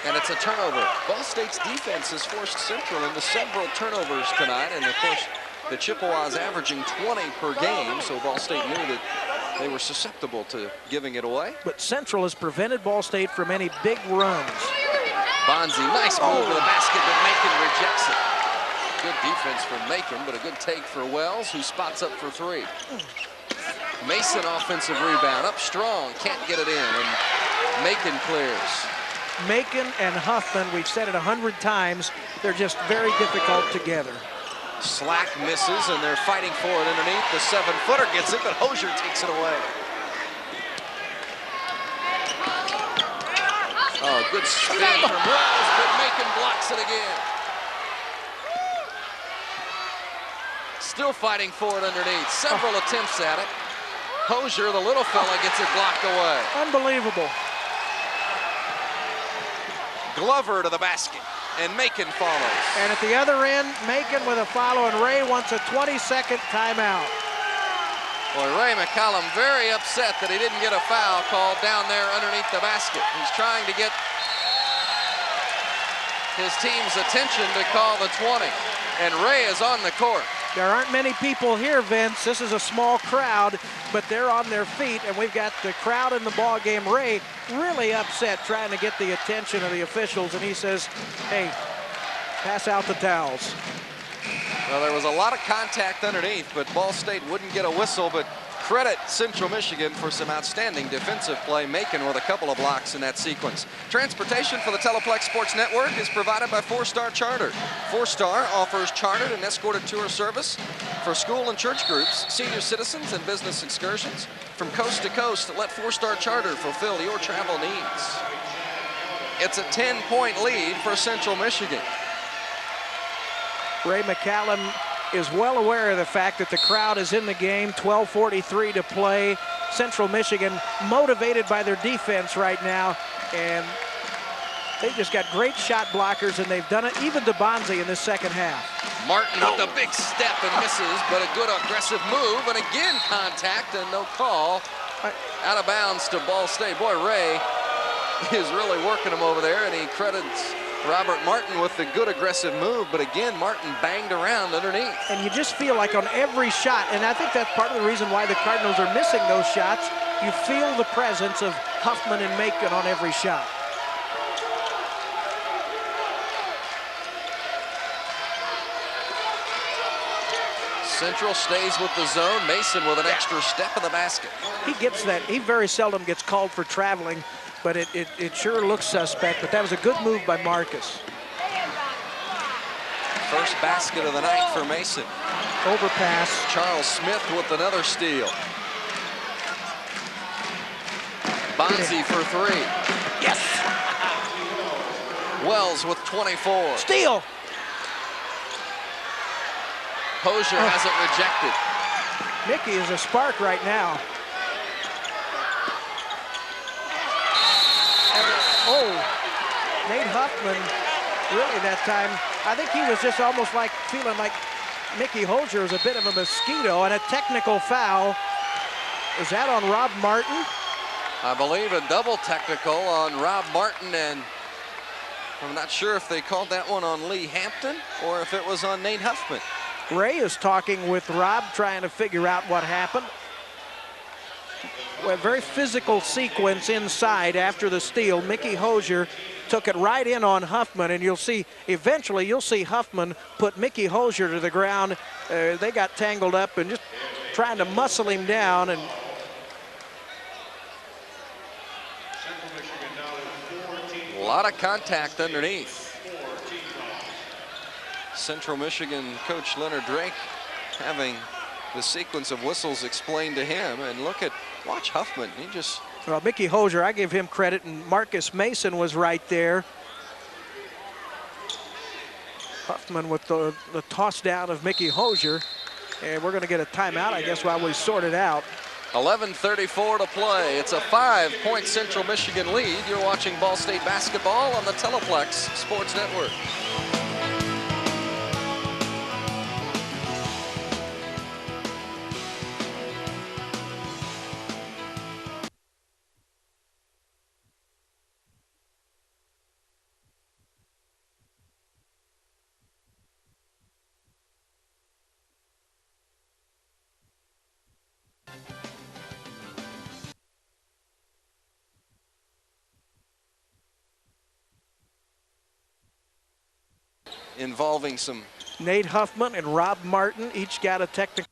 And it's a turnover. Ball State's defense has forced Central into several turnovers tonight. And of course, the Chippewas averaging 20 per game. So Ball State knew that they were susceptible to giving it away. But Central has prevented Ball State from any big runs. Bonzi, nice move to the basket, but Macon rejects it. Good defense from Macon, but a good take for Wells, who spots up for 3. Mason offensive rebound, up strong, can't get it in, and Macon clears. Macon and Huffman, we've said it 100 times, they're just very difficult together. Slack misses, and they're fighting for it underneath. The 7-footer gets it, but Hosier takes it away. Oh, good spin from Wells, but Macon blocks it again. Still fighting for it underneath. Several attempts at it. Hosier, the little fella, gets it blocked away. Unbelievable. Glover to the basket, and Macon follows. And at the other end, Macon with a follow, and Ray wants a 20-second timeout. Boy, Ray McCallum very upset that he didn't get a foul called down there underneath the basket. He's trying to get his team's attention to call the 20. And Ray is on the court. There aren't many people here, Vince. This is a small crowd, but they're on their feet, and we've got the crowd in the ball game. Ray really upset trying to get the attention of the officials, and he says, hey, pass out the towels. Well, there was a lot of contact underneath, but Ball State wouldn't get a whistle, but credit Central Michigan for some outstanding defensive play. Macon with a couple of blocks in that sequence. Transportation for the Teleplex Sports Network is provided by 4-Star Charter. 4-Star offers chartered and escorted tour service for school and church groups, senior citizens, and business excursions. From coast to coast, let 4-Star Charter fulfill your travel needs. It's a 10-point lead for Central Michigan. Ray McCallum is well aware of the fact that the crowd is in the game. 12:43 to play. Central Michigan motivated by their defense right now, and they've just got great shot blockers, and they've done it even to Bonzi in this second half. Martin with the big step and misses, but a good aggressive move, and again contact and no call. Out of bounds to Ball State. Boy, Ray is really working him over there, and he credits Robert Martin with the good aggressive move, but again, Martin banged around underneath. And you just feel like on every shot, and I think that's part of the reason why the Cardinals are missing those shots, you feel the presence of Huffman and Macon on every shot. Central stays with the zone. Mason with an extra step in the basket. He gets that. He very seldom gets called for traveling, but it sure looks suspect. But that was a good move by Marcus. First basket of the night for Mason. Overpass. Charles Smith with another steal. Bonzi for three. Yes. Wells with 24. Steal. Hosier has it rejected. Mickey is a spark right now. Oh, Nate Huffman, really that time, I think he was just almost like feeling like Mickey Hosier was a bit of a mosquito, and a technical foul. Is that on Rob Martin? I believe a double technical on Rob Martin, and I'm not sure if they called that one on Lee Hampton or if it was on Nate Huffman. Ray is talking with Rob, trying to figure out what happened. A very physical sequence inside after the steal. Mickey Hosier took it right in on Huffman, and you'll see, eventually you'll see Huffman put Mickey Hosier to the ground. They got tangled up and just trying to muscle him down. And a lot of contact underneath. Central Michigan coach Leonard Drake having the sequence of whistles explained to him, and watch Huffman. He just... Well, Mickey Hosier, I give him credit, and Marcus Mason was right there. Huffman with the toss down of Mickey Hosier, and we're going to get a timeout, I guess, while we sort it out. 11:34 to play. It's a 5-point Central Michigan lead. You're watching Ball State basketball on the Teleplex Sports Network. Involving some... Nate Huffman and Rob Martin each got a technical.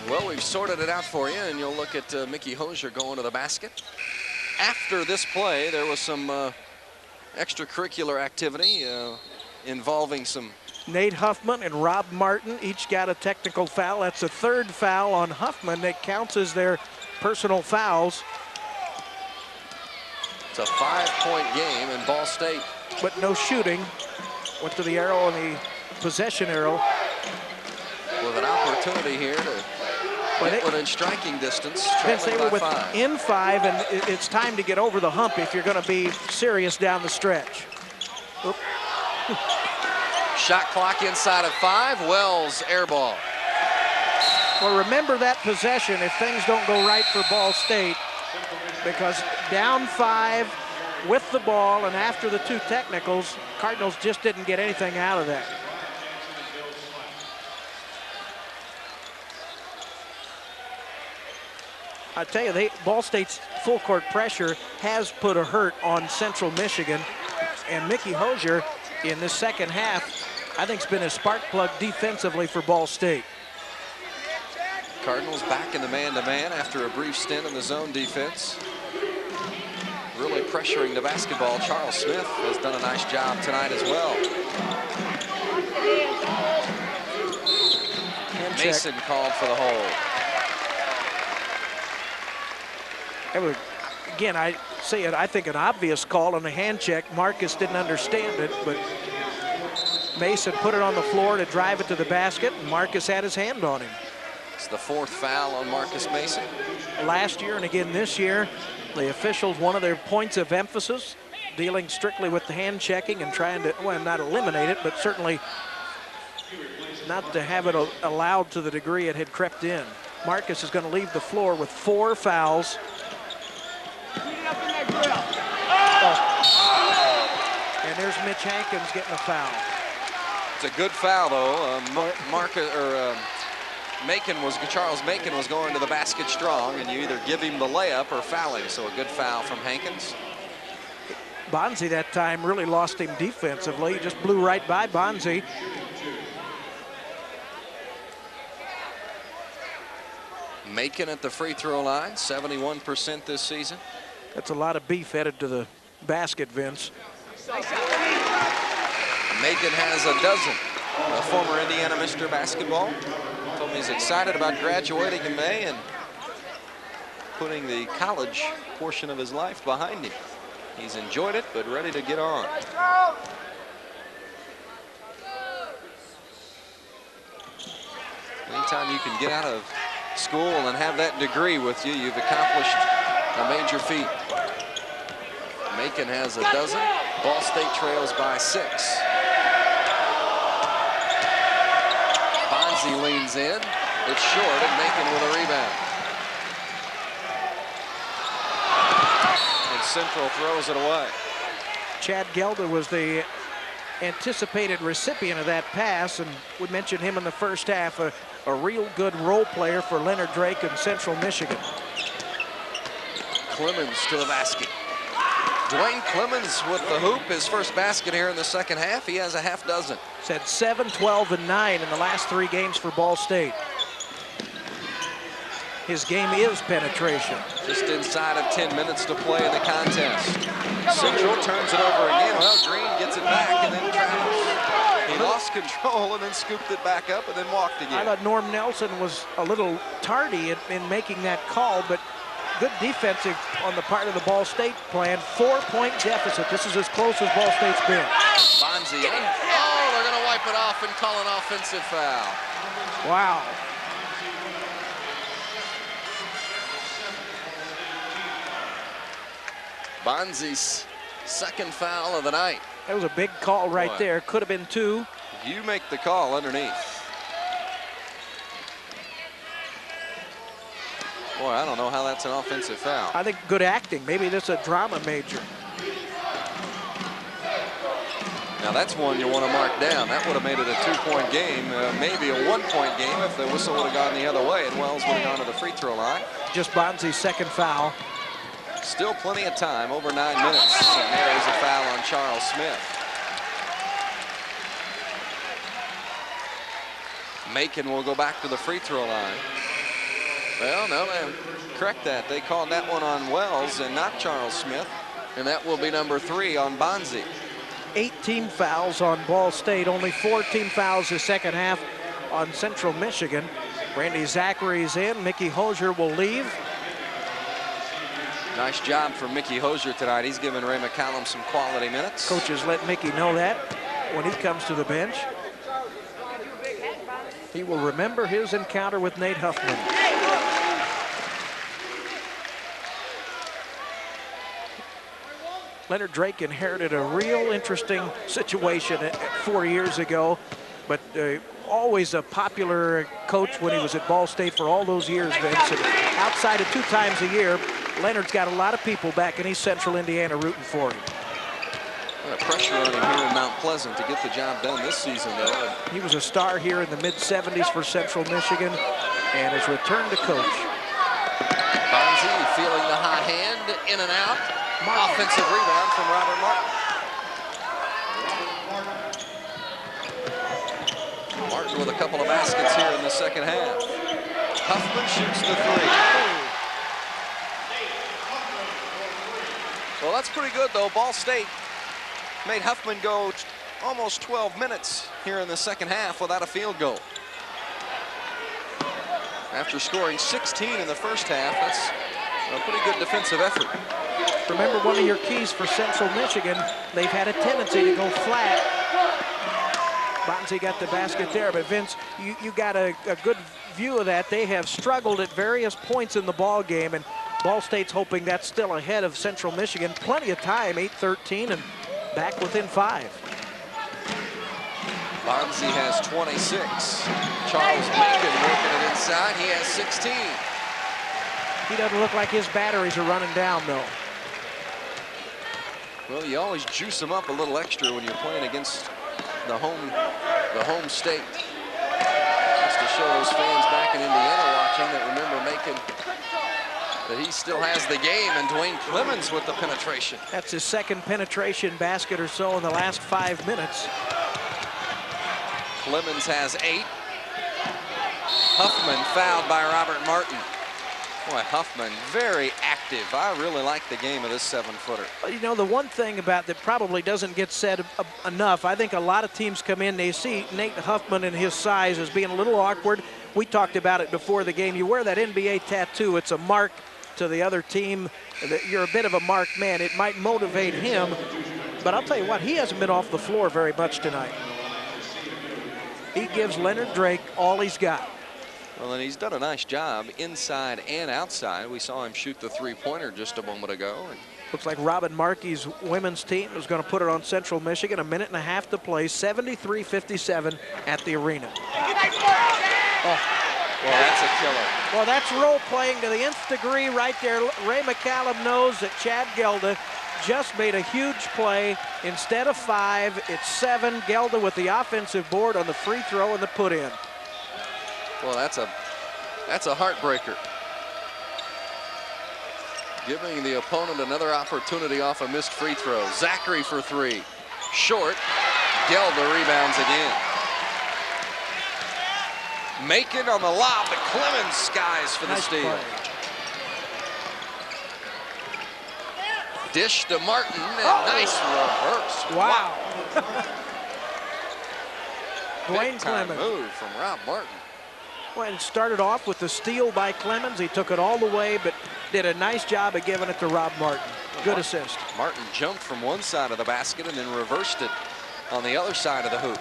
Well, we've sorted it out for you, and you'll look at Mickey Hosier going to the basket. After this play, there was some extracurricular activity involving some... Nate Huffman and Rob Martin each got a technical foul. That's a third foul on Huffman that counts as their personal fouls. It's a 5-point game in Ball State. But no shooting. Went to the arrow and the possession arrow. With an opportunity here to get within striking distance. They were within 5, and it's time to get over the hump if you're going to be serious down the stretch. Oop. Shot clock inside of 5. Wells air ball. Well, remember that possession if things don't go right for Ball State, because down 5 with the ball and after the 2 technicals, Cardinals just didn't get anything out of that. I tell you, Ball State's full court pressure has put a hurt on Central Michigan, and Mickey Hosier in this second half, I think, has been a spark plug defensively for Ball State. Cardinals back in the man-to-man after a brief stint in the zone defense. Really pressuring the basketball. Charles Smith has done a nice job tonight as well. Mason called for the hold. Again, I say it, I think an obvious call on the hand check. Marcus didn't understand it, but Mason put it on the floor to drive it to the basket, and Marcus had his hand on him. It's the 4th foul on Marcus Mason. Last year and again this year, the officials, one of their points of emphasis, dealing strictly with the hand checking and trying to, well, not eliminate it, but certainly not to have it allowed to the degree it had crept in. Marcus is going to leave the floor with 4 fouls. And there's Mitch Hankins getting a foul. It's a good foul, though. Charles Macon was going to the basket strong, and you either give him the layup or foul him. So a good foul from Hankins. Bonzi that time really lost him defensively. He just blew right by Bonzi. Macon at the free throw line, 71% this season. That's a lot of beef headed to the basket, Vince. Macon has a dozen. A former Indiana Mr. Basketball. Told me he's excited about graduating in May and putting the college portion of his life behind him. He's enjoyed it, but ready to get on. Anytime you can get out of school and have that degree with you, you've accomplished a major feat. Macon has a dozen. Ball State trails by 6. Bonzi leans in. It's short, and Macon with a rebound. And Central throws it away. Chad Gelder was the anticipated recipient of that pass, and we mentioned him in the first half, a real good role player for Leonard Drake in Central Michigan. Clemens to the basket. Dwayne Clemens with the hoop, his first basket here in the second half. He has a half dozen. He's had 7, 12, and 9 in the last 3 games for Ball State. His game is penetration. Just inside of 10 minutes to play in the contest. Central turns it over again. Well, Green gets it back and then travels. He lost control and then scooped it back up and then walked again. I thought Norm Nelson was a little tardy in making that call, but good defensive on the part of the Ball State plan. 4-point deficit. This is as close as Ball State's been. Bonzi. Oh, they're going to wipe it off and call an offensive foul. Wow. Bonzi's second foul of the night. That was a big call right there. Could have been 2. You make the call underneath. Boy, I don't know how that's an offensive foul. I think good acting. Maybe this is a drama major. Now that's one you want to mark down. That would have made it a 2-point game, maybe a 1-point game if the whistle would have gone the other way and Wells would have gone to the free throw line. Just Bonzi's second foul. Still plenty of time, over 9 minutes. And there is a foul on Charles Smith. Macon will go back to the free throw line. Well, no, correct that. They called that one on Wells and not Charles Smith. And that will be number 3 on Bonzi. 18 fouls on Ball State, only 14 fouls the second half on Central Michigan. Randy Zachary's in, Mickey Hosier will leave. Nice job for Mickey Hosier tonight. He's given Ray McCallum some quality minutes. Coaches let Mickey know that when he comes to the bench. He will remember his encounter with Nate Huffman. Leonard Drake inherited a real interesting situation 4 years ago, but always a popular coach when he was at Ball State for all those years, Vince. And outside of 2 times a year, Leonard's got a lot of people back in East Central Indiana rooting for him. A lot of pressure on him here in Mount Pleasant to get the job done this season, though. He was a star here in the mid-'70s for Central Michigan and has returned to coach. Bonzi feeling the hot hand, in and out. Offensive rebound from Robert Martin. Martin with a couple of baskets here in the second half. Huffman shoots the 3. Well, that's pretty good, though. Ball State made Huffman go almost 12 minutes here in the second half without a field goal. After scoring 16 in the first half, that's a pretty good defensive effort. Remember, one of your keys for Central Michigan, they've had a tendency to go flat. Bonzi got the basket there, but Vince, you got a good view of that. They have struggled at various points in the ball game, and Ball State's hoping that's still ahead of Central Michigan. Plenty of time, 8-13, and back within 5. Bonzi has 26. Charles Macon working it inside. He has 16. He doesn't look like his batteries are running down, though. Well, you always juice them up a little extra when you're playing against the home state. Just to show those fans back in Indiana watching that remember Macon, that he still has the game, and Dwayne Clemens with the penetration. That's his second penetration basket or so in the last 5 minutes. Clemens has 8. Huffman fouled by Robert Martin. Boy, Huffman very active. I really like the game of this 7-footer. But you know, the one thing about that probably doesn't get said enough, I think a lot of teams come in, they see Nate Huffman and his size as being a little awkward. We talked about it before the game. You wear that NBA tattoo, it's a mark to the other team that you're a bit of a marked man. It might motivate him, but I'll tell you what, he hasn't been off the floor very much tonight. He gives Leonard Drake all he's got. Well, and he's done a nice job inside and outside. We saw him shoot the three-pointer just a moment ago. And looks like Robin Markey's women's team is going to put it on Central Michigan. 1.5 minutes to play, 73-57 at the arena. oh, well, that's a killer. Well, that's role playing to the nth degree right there. Ray McCallum knows that Chad Gelda just made a huge play. Instead of 5, it's 7. Gelda with the offensive board on the free throw and the put in. Well, that's a heartbreaker. Giving the opponent another opportunity off a missed free throw. Zachary for 3. Short. Gelda rebounds again. Macon on the lob, but Clemens skies for the steal. Play. Dish to Martin, and nice reverse. Wow. Dwayne Clemens. Move from Rob Martin. Well, it started off with the steal by Clemens. He took it all the way, but did a nice job of giving it to Rob Martin. Good assist. Martin jumped from one side of the basket and then reversed it on the other side of the hoop.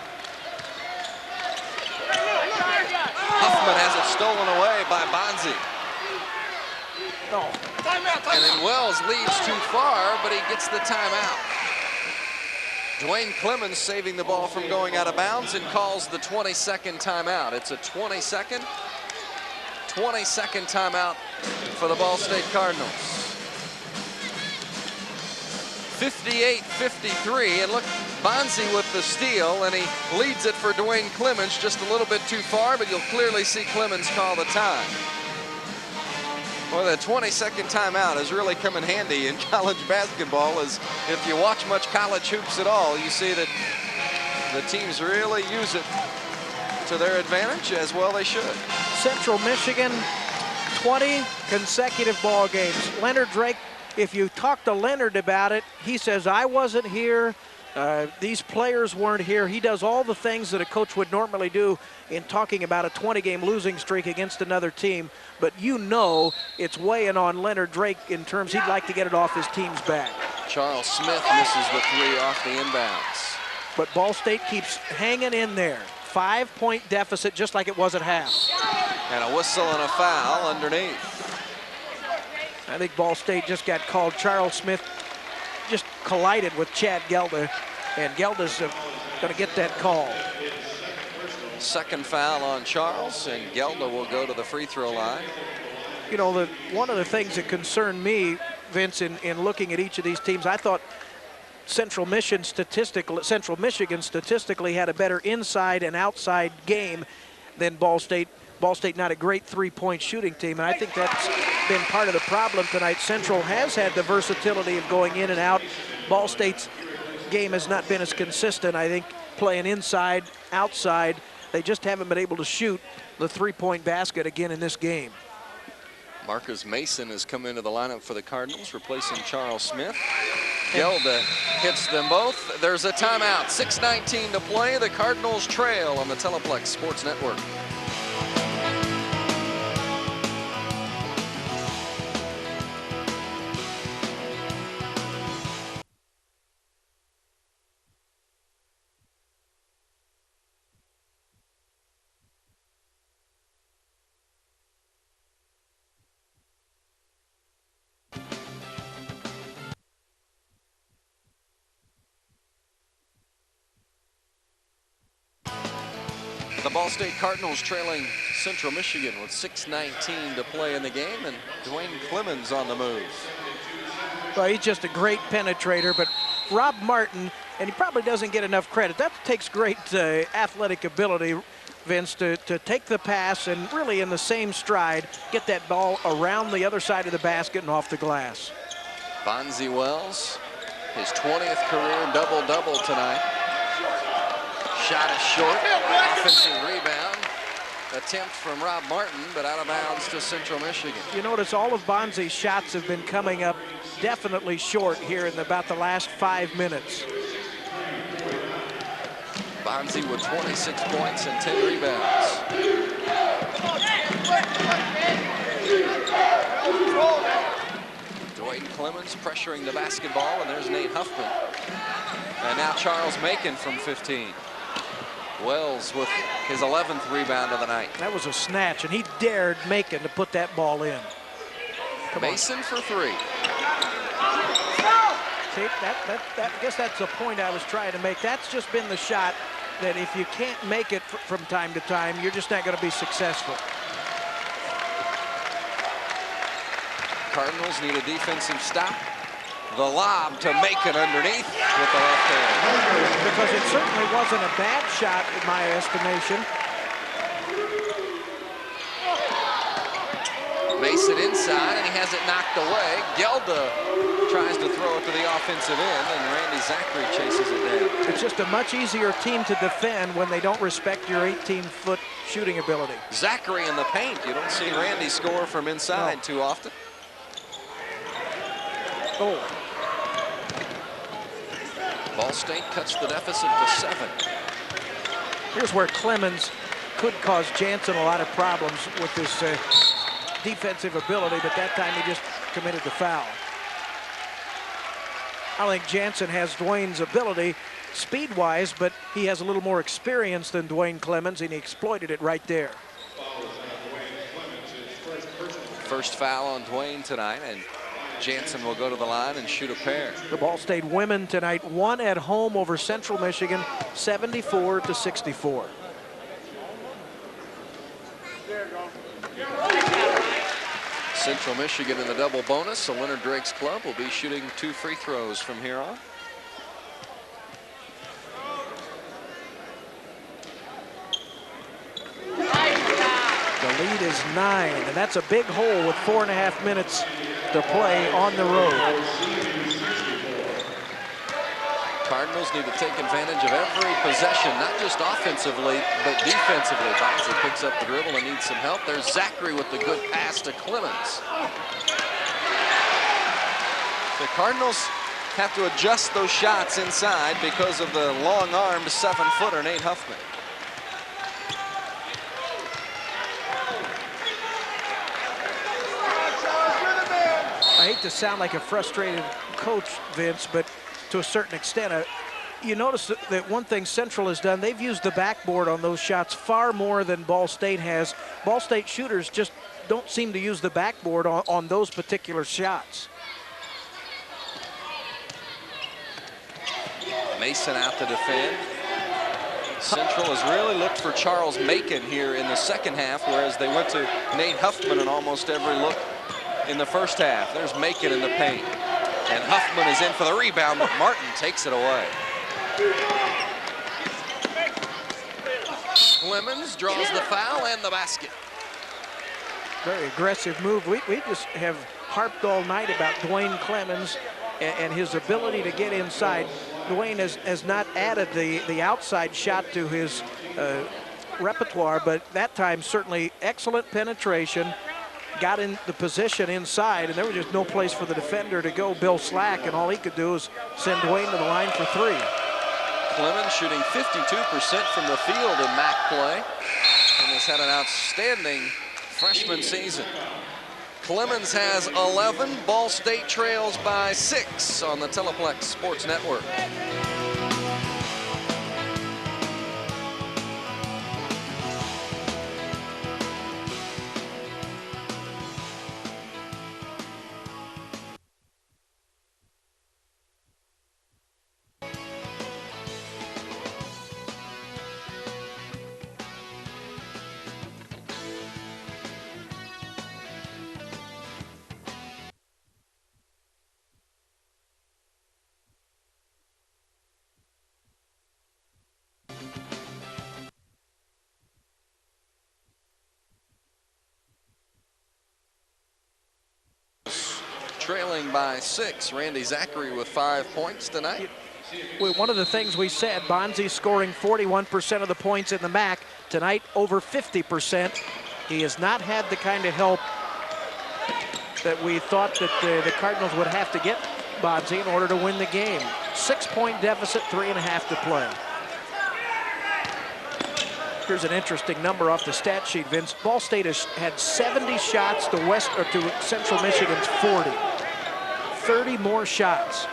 Huffman has it stolen away by Bonzi. Oh. And then Wells leads too far, but he gets the timeout. Dwayne Clemens saving the ball from going out of bounds and calls the 22nd timeout. It's a 22nd timeout for the Ball State Cardinals. 58-53, and look, Bonzi with the steal, and he leads it for Dwayne Clemens just a little bit too far, but you'll clearly see Clemens call the time. Well, the 22nd timeout has really come in handy in college basketball, as if you watch much college hoops at all, you see that the teams really use it to their advantage, as well they should. Central Michigan, 20 consecutive ball games. Leonard Drake, if you talk to Leonard about it, he says, I wasn't here. These players weren't here. He does all the things that a coach would normally do in talking about a 20-game losing streak against another team. But you know it's weighing on Leonard Drake in terms he'd like to get it off his team's back. Charles Smith misses the 3 off the inbounds. But Ball State keeps hanging in there. 5-point deficit, just like it was at half. And a whistle and a foul underneath. I think Ball State just got called. Charles Smith just collided with Chad Gelda, and Gelda's going to get that call. Second foul on Charles, and Gelda will go to the free throw line. You know, one of the things that concerned me, Vince, in looking at each of these teams, I thought Central Michigan statistically had a better inside and outside game than Ball State. Ball State not a great three-point shooting team, and I think that's been part of the problem tonight. Central has had the versatility of going in and out. Ball State's game has not been as consistent, I think, playing inside, outside. They just haven't been able to shoot the three-point basket again in this game. Marcus Mason has come into the lineup for the Cardinals, replacing Charles Smith. Gelda hits them both. There's a timeout. 6:19 to play. The Cardinals trail on the Teleplex Sports Network. Ball State Cardinals trailing Central Michigan with 6:19 to play in the game, and Dwayne Clemens on the move. Well, he's just a great penetrator, but Rob Martin, and he probably doesn't get enough credit. That takes great athletic ability, Vince, to take the pass and really in the same stride get that ball around the other side of the basket and off the glass. Bonzi Wells, his 20th career double-double tonight. Shot is short. Offensive rebound. Attempt from Rob Martin, but out of bounds to Central Michigan. You notice all of Bonzi's shots have been coming up definitely short here in about the last 5 minutes. Bonzi with 26 points and 10 rebounds. Dwayne Clemens pressuring the basketball, and there's Nate Huffman. And now Charles Macon from 15. Wells with his 11th rebound of the night. That was a snatch, and he dared Macon to put that ball in. Mason for 3. See, I guess that's the point I was trying to make. That's just been the shot that if you can't make it from time to time, you're just not going to be successful. Cardinals need a defensive stop. The lob to Macon underneath with the left hand. Because it certainly wasn't a bad shot in my estimation. Mason inside, and he has it knocked away. Gelda tries to throw it to the offensive end, and Randy Zachary chases it down. It's just a much easier team to defend when they don't respect your 18-foot shooting ability. Zachary in the paint. You don't see Randy score from inside too often. Oh. Ball State cuts the deficit to 7. Here's where Clemens could cause Jansen a lot of problems with his defensive ability, but that time he just committed the foul. I think Jansen has Dwayne's ability speed-wise, but he has a little more experience than Dwayne Clemens, and he exploited it right there. First foul on Dwayne tonight, and Jansen will go to the line and shoot a pair. The Ball State women tonight won at home over Central Michigan, 74-64. Central Michigan in the double bonus, so Leonard Drake's club will be shooting 2 free throws from here on. The lead is 9, and that's a big hole with 4.5 minutes to play on the road. Cardinals need to take advantage of every possession, not just offensively, but defensively. Bonzi picks up the dribble and needs some help. There's Zachary with the good pass to Clemens. The Cardinals have to adjust those shots inside because of the long-armed 7-footer Nate Huffman. I hate to sound like a frustrated coach, Vince, but to a certain extent, you notice that one thing Central has done, they've used the backboard on those shots far more than Ball State has. Ball State shooters just don't seem to use the backboard on those particular shots. Mason out to defend. Central has really looked for Charles Macon here in the second half, whereas they went to Nate Huffman in almost every look in the first half. There's Macon in the paint. And Huffman is in for the rebound, but Martin takes it away. Clemens draws the foul and the basket. Very aggressive move. We just have harped all night about Dwayne Clemens and his ability to get inside. Dwayne has not added the outside shot to his repertoire, but that time certainly excellent penetration. Got in the position inside, and there was just no place for the defender to go. Bill Slack, and all he could do is send Dwayne to the line for 3. Clemens shooting 52% from the field in MAC play, and has had an outstanding freshman season. Clemens has 11. Ball State trails by 6 on the Teleplex Sports Network. trailing by 6. Randy Zachary with 5 points tonight. One of the things we said, Bonzi scoring 41% of the points in the MAC. Tonight, over 50%. He has not had the kind of help that we thought that the Cardinals would have to get Bonzi in order to win the game. 6-point deficit, 3.5 to play. Here's an interesting number off the stat sheet, Vince. Ball State has had 70 shots to Central Michigan's 40. 30 more shots.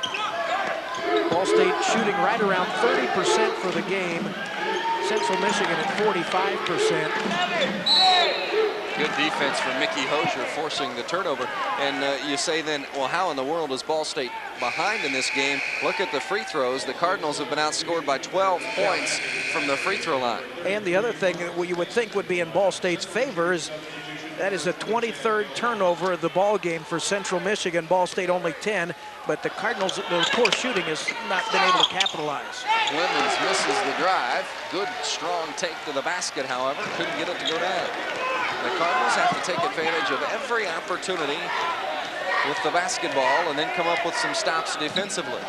Ball State shooting right around 30% for the game. Central Michigan at 45%. Good defense from Mickey Hosier forcing the turnover. And you say then, well, how in the world is Ball State behind in this game? Look at the free throws. The Cardinals have been outscored by 12 points from the free throw line. And the other thing that you would think would be in Ball State's favor is that is a 23rd turnover of the ball game for Central Michigan. Ball State only 10, but the Cardinals, the poor shooting has not been able to capitalize. Clemens misses the drive. Good, strong take to the basket, however. Couldn't get it to go down. The Cardinals have to take advantage of every opportunity with the basketball and then come up with some stops defensively.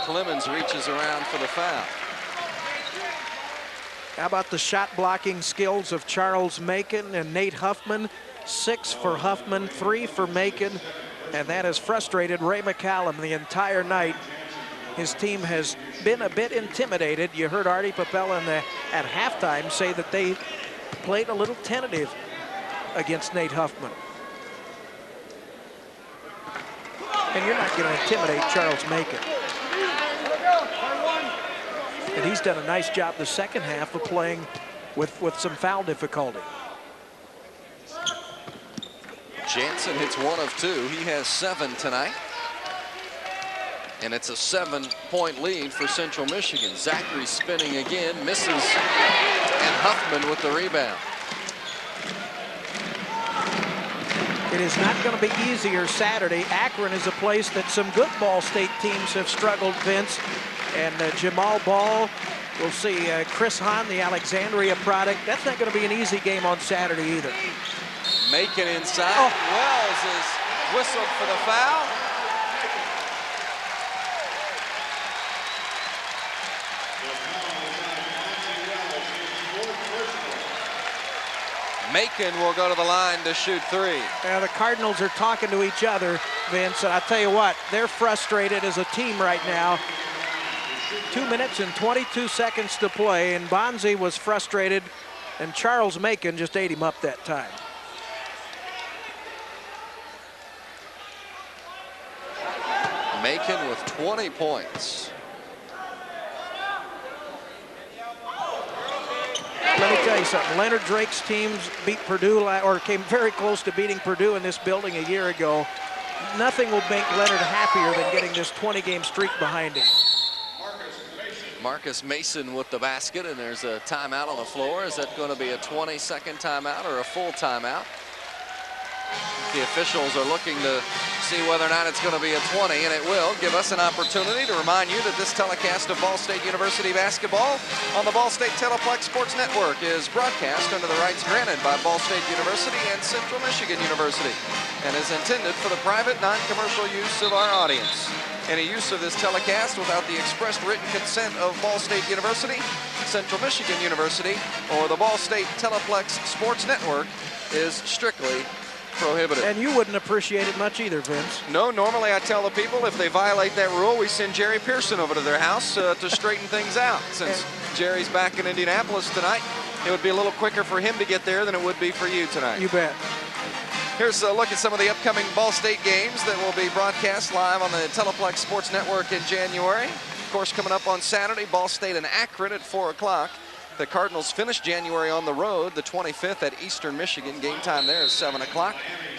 Clemens reaches around for the foul. How about the shot blocking skills of Charles Macon and Nate Huffman? 6 for Huffman, 3 for Macon, and that has frustrated Ray McCallum the entire night. His team has been a bit intimidated. You heard Artie Papella at halftime say that they played a little tentative against Nate Huffman. And you're not going to intimidate Charles Macon. And he's done a nice job the second half of playing with some foul difficulty. Jansen hits 1 of 2. He has 7 tonight. And it's a 7-point lead for Central Michigan. Zachary spinning again, misses, and Huffman with the rebound. It is not going to be easier Saturday. Akron is a place that some good Ball State teams have struggled, Vince. And Jamal Ball, we'll see Chris Hahn, the Alexandria product. That's not going to be an easy game on Saturday either. Macon inside. Wells is whistled for the foul. Macon will go to the line to shoot 3. Now the Cardinals are talking to each other, Vince, and I tell you what, they're frustrated as a team right now. 2 minutes and 22 seconds to play, and Bonzi was frustrated, and Charles Macon just ate him up that time. Macon with 20 points. Let me tell you something. Leonard Drake's teams beat Purdue, or came very close to beating Purdue in this building a year ago. Nothing will make Leonard happier than getting this 20-game streak behind him. Marcus Mason with the basket, and there's a timeout on the floor. Is that going to be a 20-second timeout or a full timeout? The officials are looking to see whether or not it's going to be a 20, and it will give us an opportunity to remind you that this telecast of Ball State University basketball on the Ball State Teleplex Sports Network is broadcast under the rights granted by Ball State University and Central Michigan University and is intended for the private, non-commercial use of our audience. Any use of this telecast without the expressed written consent of Ball State University, Central Michigan University, or the Ball State Teleplex Sports Network is strictly prohibited. And you wouldn't appreciate it much either, Vince. No, normally I tell the people if they violate that rule, we send Jerry Pearson over to their house to straighten things out. Since Jerry's back in Indianapolis tonight, it would be a little quicker for him to get there than it would be for you tonight. You bet. Here's a look at some of the upcoming Ball State games that will be broadcast live on the Teleplex Sports Network in January. Of course, coming up on Saturday, Ball State and Akron at 4 o'clock. The Cardinals finish January on the road, the 25th at Eastern Michigan. Game time there is 7 o'clock.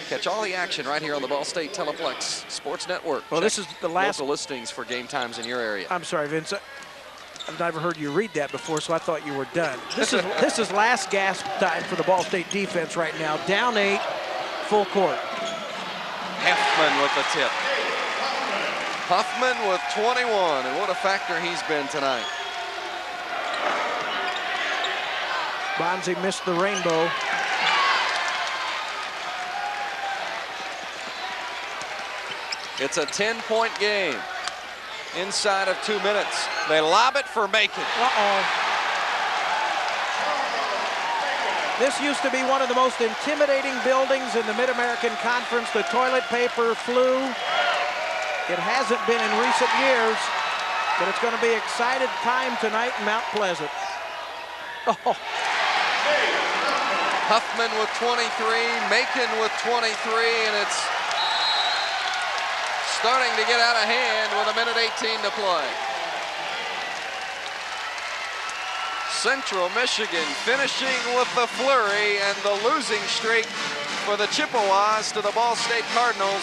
Catch all the action right here on the Ball State Teleplex Sports Network. Well, this is the last local listings for game times in your area. I'm sorry, Vince. I've never heard you read that before, so I thought you were done. This is last gasp time for the Ball State defense right now. Down 8, full court. Huffman with the tip. Huffman with 21, and what a factor he's been tonight. Bonzi missed the rainbow. It's a 10-point game inside of 2 minutes. They lob it for Macon. This used to be one of the most intimidating buildings in the Mid-American Conference. The toilet paper flew. It hasn't been in recent years, but it's going to be excited time tonight in Mount Pleasant. Huffman with 23, Macon with 23, and it's starting to get out of hand with 1:18 to play. Central Michigan finishing with the flurry, and the losing streak for the Chippewas to the Ball State Cardinals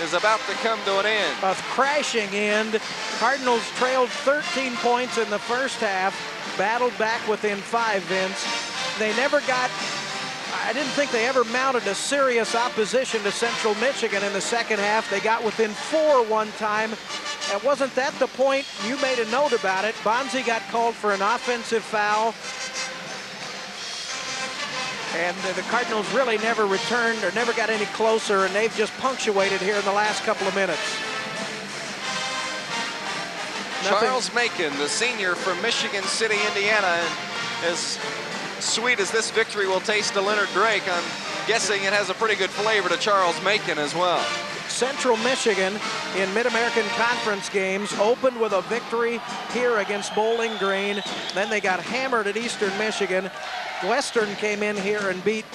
is about to come to an end. A crashing end. Cardinals trailed 13 points in the first half, battled back within 5, Vince. They never got, I didn't think they ever mounted a serious opposition to Central Michigan in the second half. They got within 4 one time. And wasn't that the point? You made a note about it. Bonzi got called for an offensive foul. And the Cardinals really never returned or never got any closer, and they've just punctuated here in the last couple of minutes. Charles Macon, the senior from Michigan City, Indiana, and as sweet as this victory will taste to Leonard Drake, I'm guessing it has a pretty good flavor to Charles Macon as well. Central Michigan in Mid-American Conference games opened with a victory here against Bowling Green. Then they got hammered at Eastern Michigan. Western came in here and beat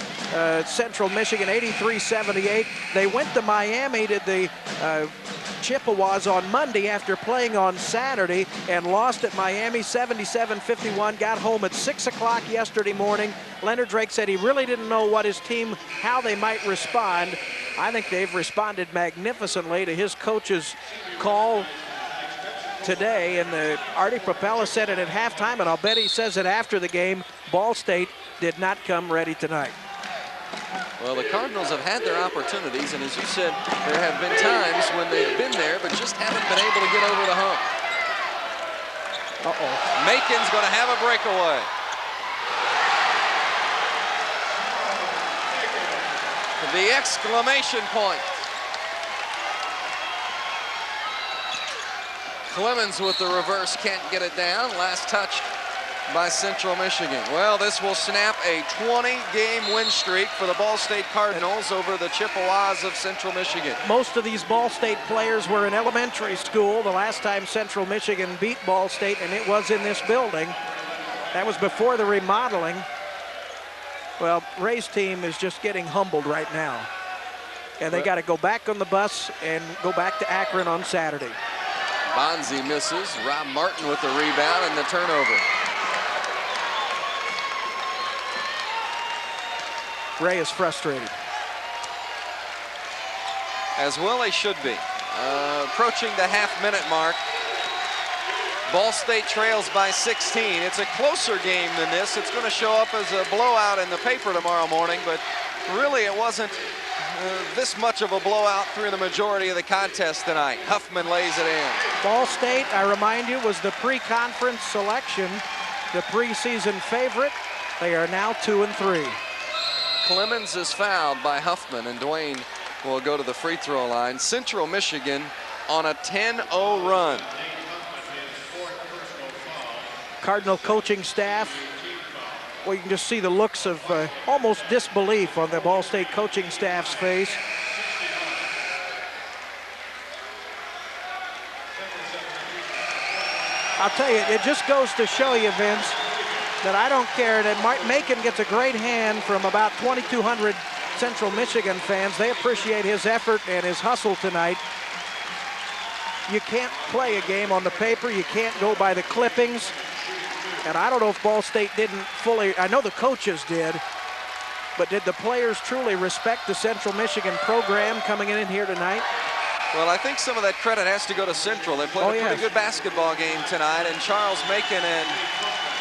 Central Michigan 83-78. They went to Miami to the Chippewas on Monday after playing on Saturday and lost at Miami 77-51. Got home at 6 o'clock yesterday morning. Leonard Drake said he really didn't know what his team, how they might respond. I think they've responded magnificently to his coach's call today, and Artie Propella said it at halftime, and I'll bet he says it after the game. Ball State did not come ready tonight. Well, the Cardinals have had their opportunities, and as you said, there have been times when they've been there but just haven't been able to get over the hump. Macon's going to have a breakaway. The exclamation point. Clemens with the reverse, can't get it down. Last touch by Central Michigan. Well, this will snap a 20-game win streak for the Ball State Cardinals over the Chippewas of Central Michigan. Most of these Ball State players were in elementary school the last time Central Michigan beat Ball State, and it was in this building. That was before the remodeling. Well, Ray's team is just getting humbled right now. And they got to go back on the bus and go back to Akron on Saturday. Bonzi misses. Rob Martin with the rebound and the turnover. Ray is frustrated. As well they should be. Approaching the half-minute mark. Ball State trails by 16. It's a closer game than this. It's going to show up as a blowout in the paper tomorrow morning, but really it wasn't this much of a blowout through the majority of the contest tonight. Huffman lays it in. Ball State, I remind you, was the pre-conference selection, the preseason favorite. They are now 2-3. Clemens is fouled by Huffman, and Dwayne will go to the free throw line. Central Michigan on a 10-0 run. Cardinal coaching staff, well, you can just see the looks of almost disbelief on the Ball State coaching staff's face. I'll tell you, it just goes to show you, Vince, that I don't care that Macon gets a great hand from about 2,200 Central Michigan fans. They appreciate his effort and his hustle tonight. You can't play a game on the paper. You can't go by the clippings. And I don't know if Ball State didn't fully, I know the coaches did, but did the players truly respect the Central Michigan program coming in here tonight? Well, I think some of that credit has to go to Central. They played a pretty good basketball game tonight, and Charles Macon and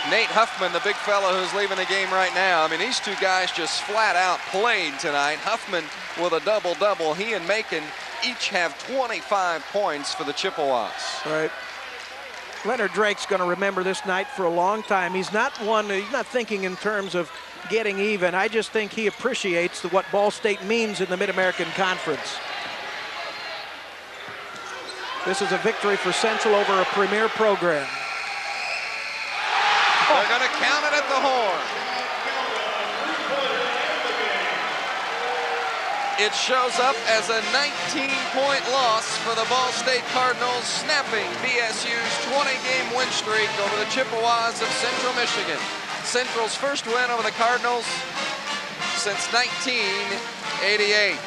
Nate Huffman, the big fellow who's leaving the game right now. I mean, these two guys just flat out played tonight. Huffman with a double-double. He and Macon each have 25 points for the Chippewas. Right. Leonard Drake's going to remember this night for a long time. He's not thinking in terms of getting even. I just think he appreciates what Ball State means in the Mid-American Conference. This is a victory for Central over a premier program. They're going to count it at the horn. It shows up as a 19-point loss for the Ball State Cardinals, snapping BSU's 20-game win streak over the Chippewas of Central Michigan. Central's first win over the Cardinals since 1988.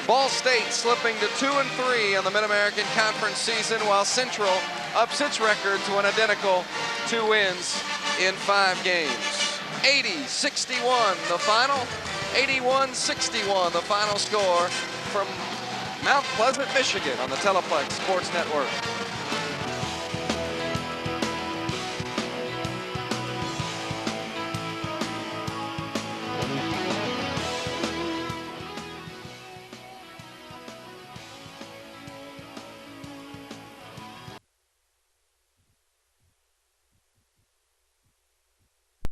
Ball State slipping to 2-3 on the Mid-American Conference season, while Central ups its record to an identical 2 wins in 5 games. 80-61 the final. 81-61 the final score from Mount Pleasant, Michigan on the Teleplex Sports Network.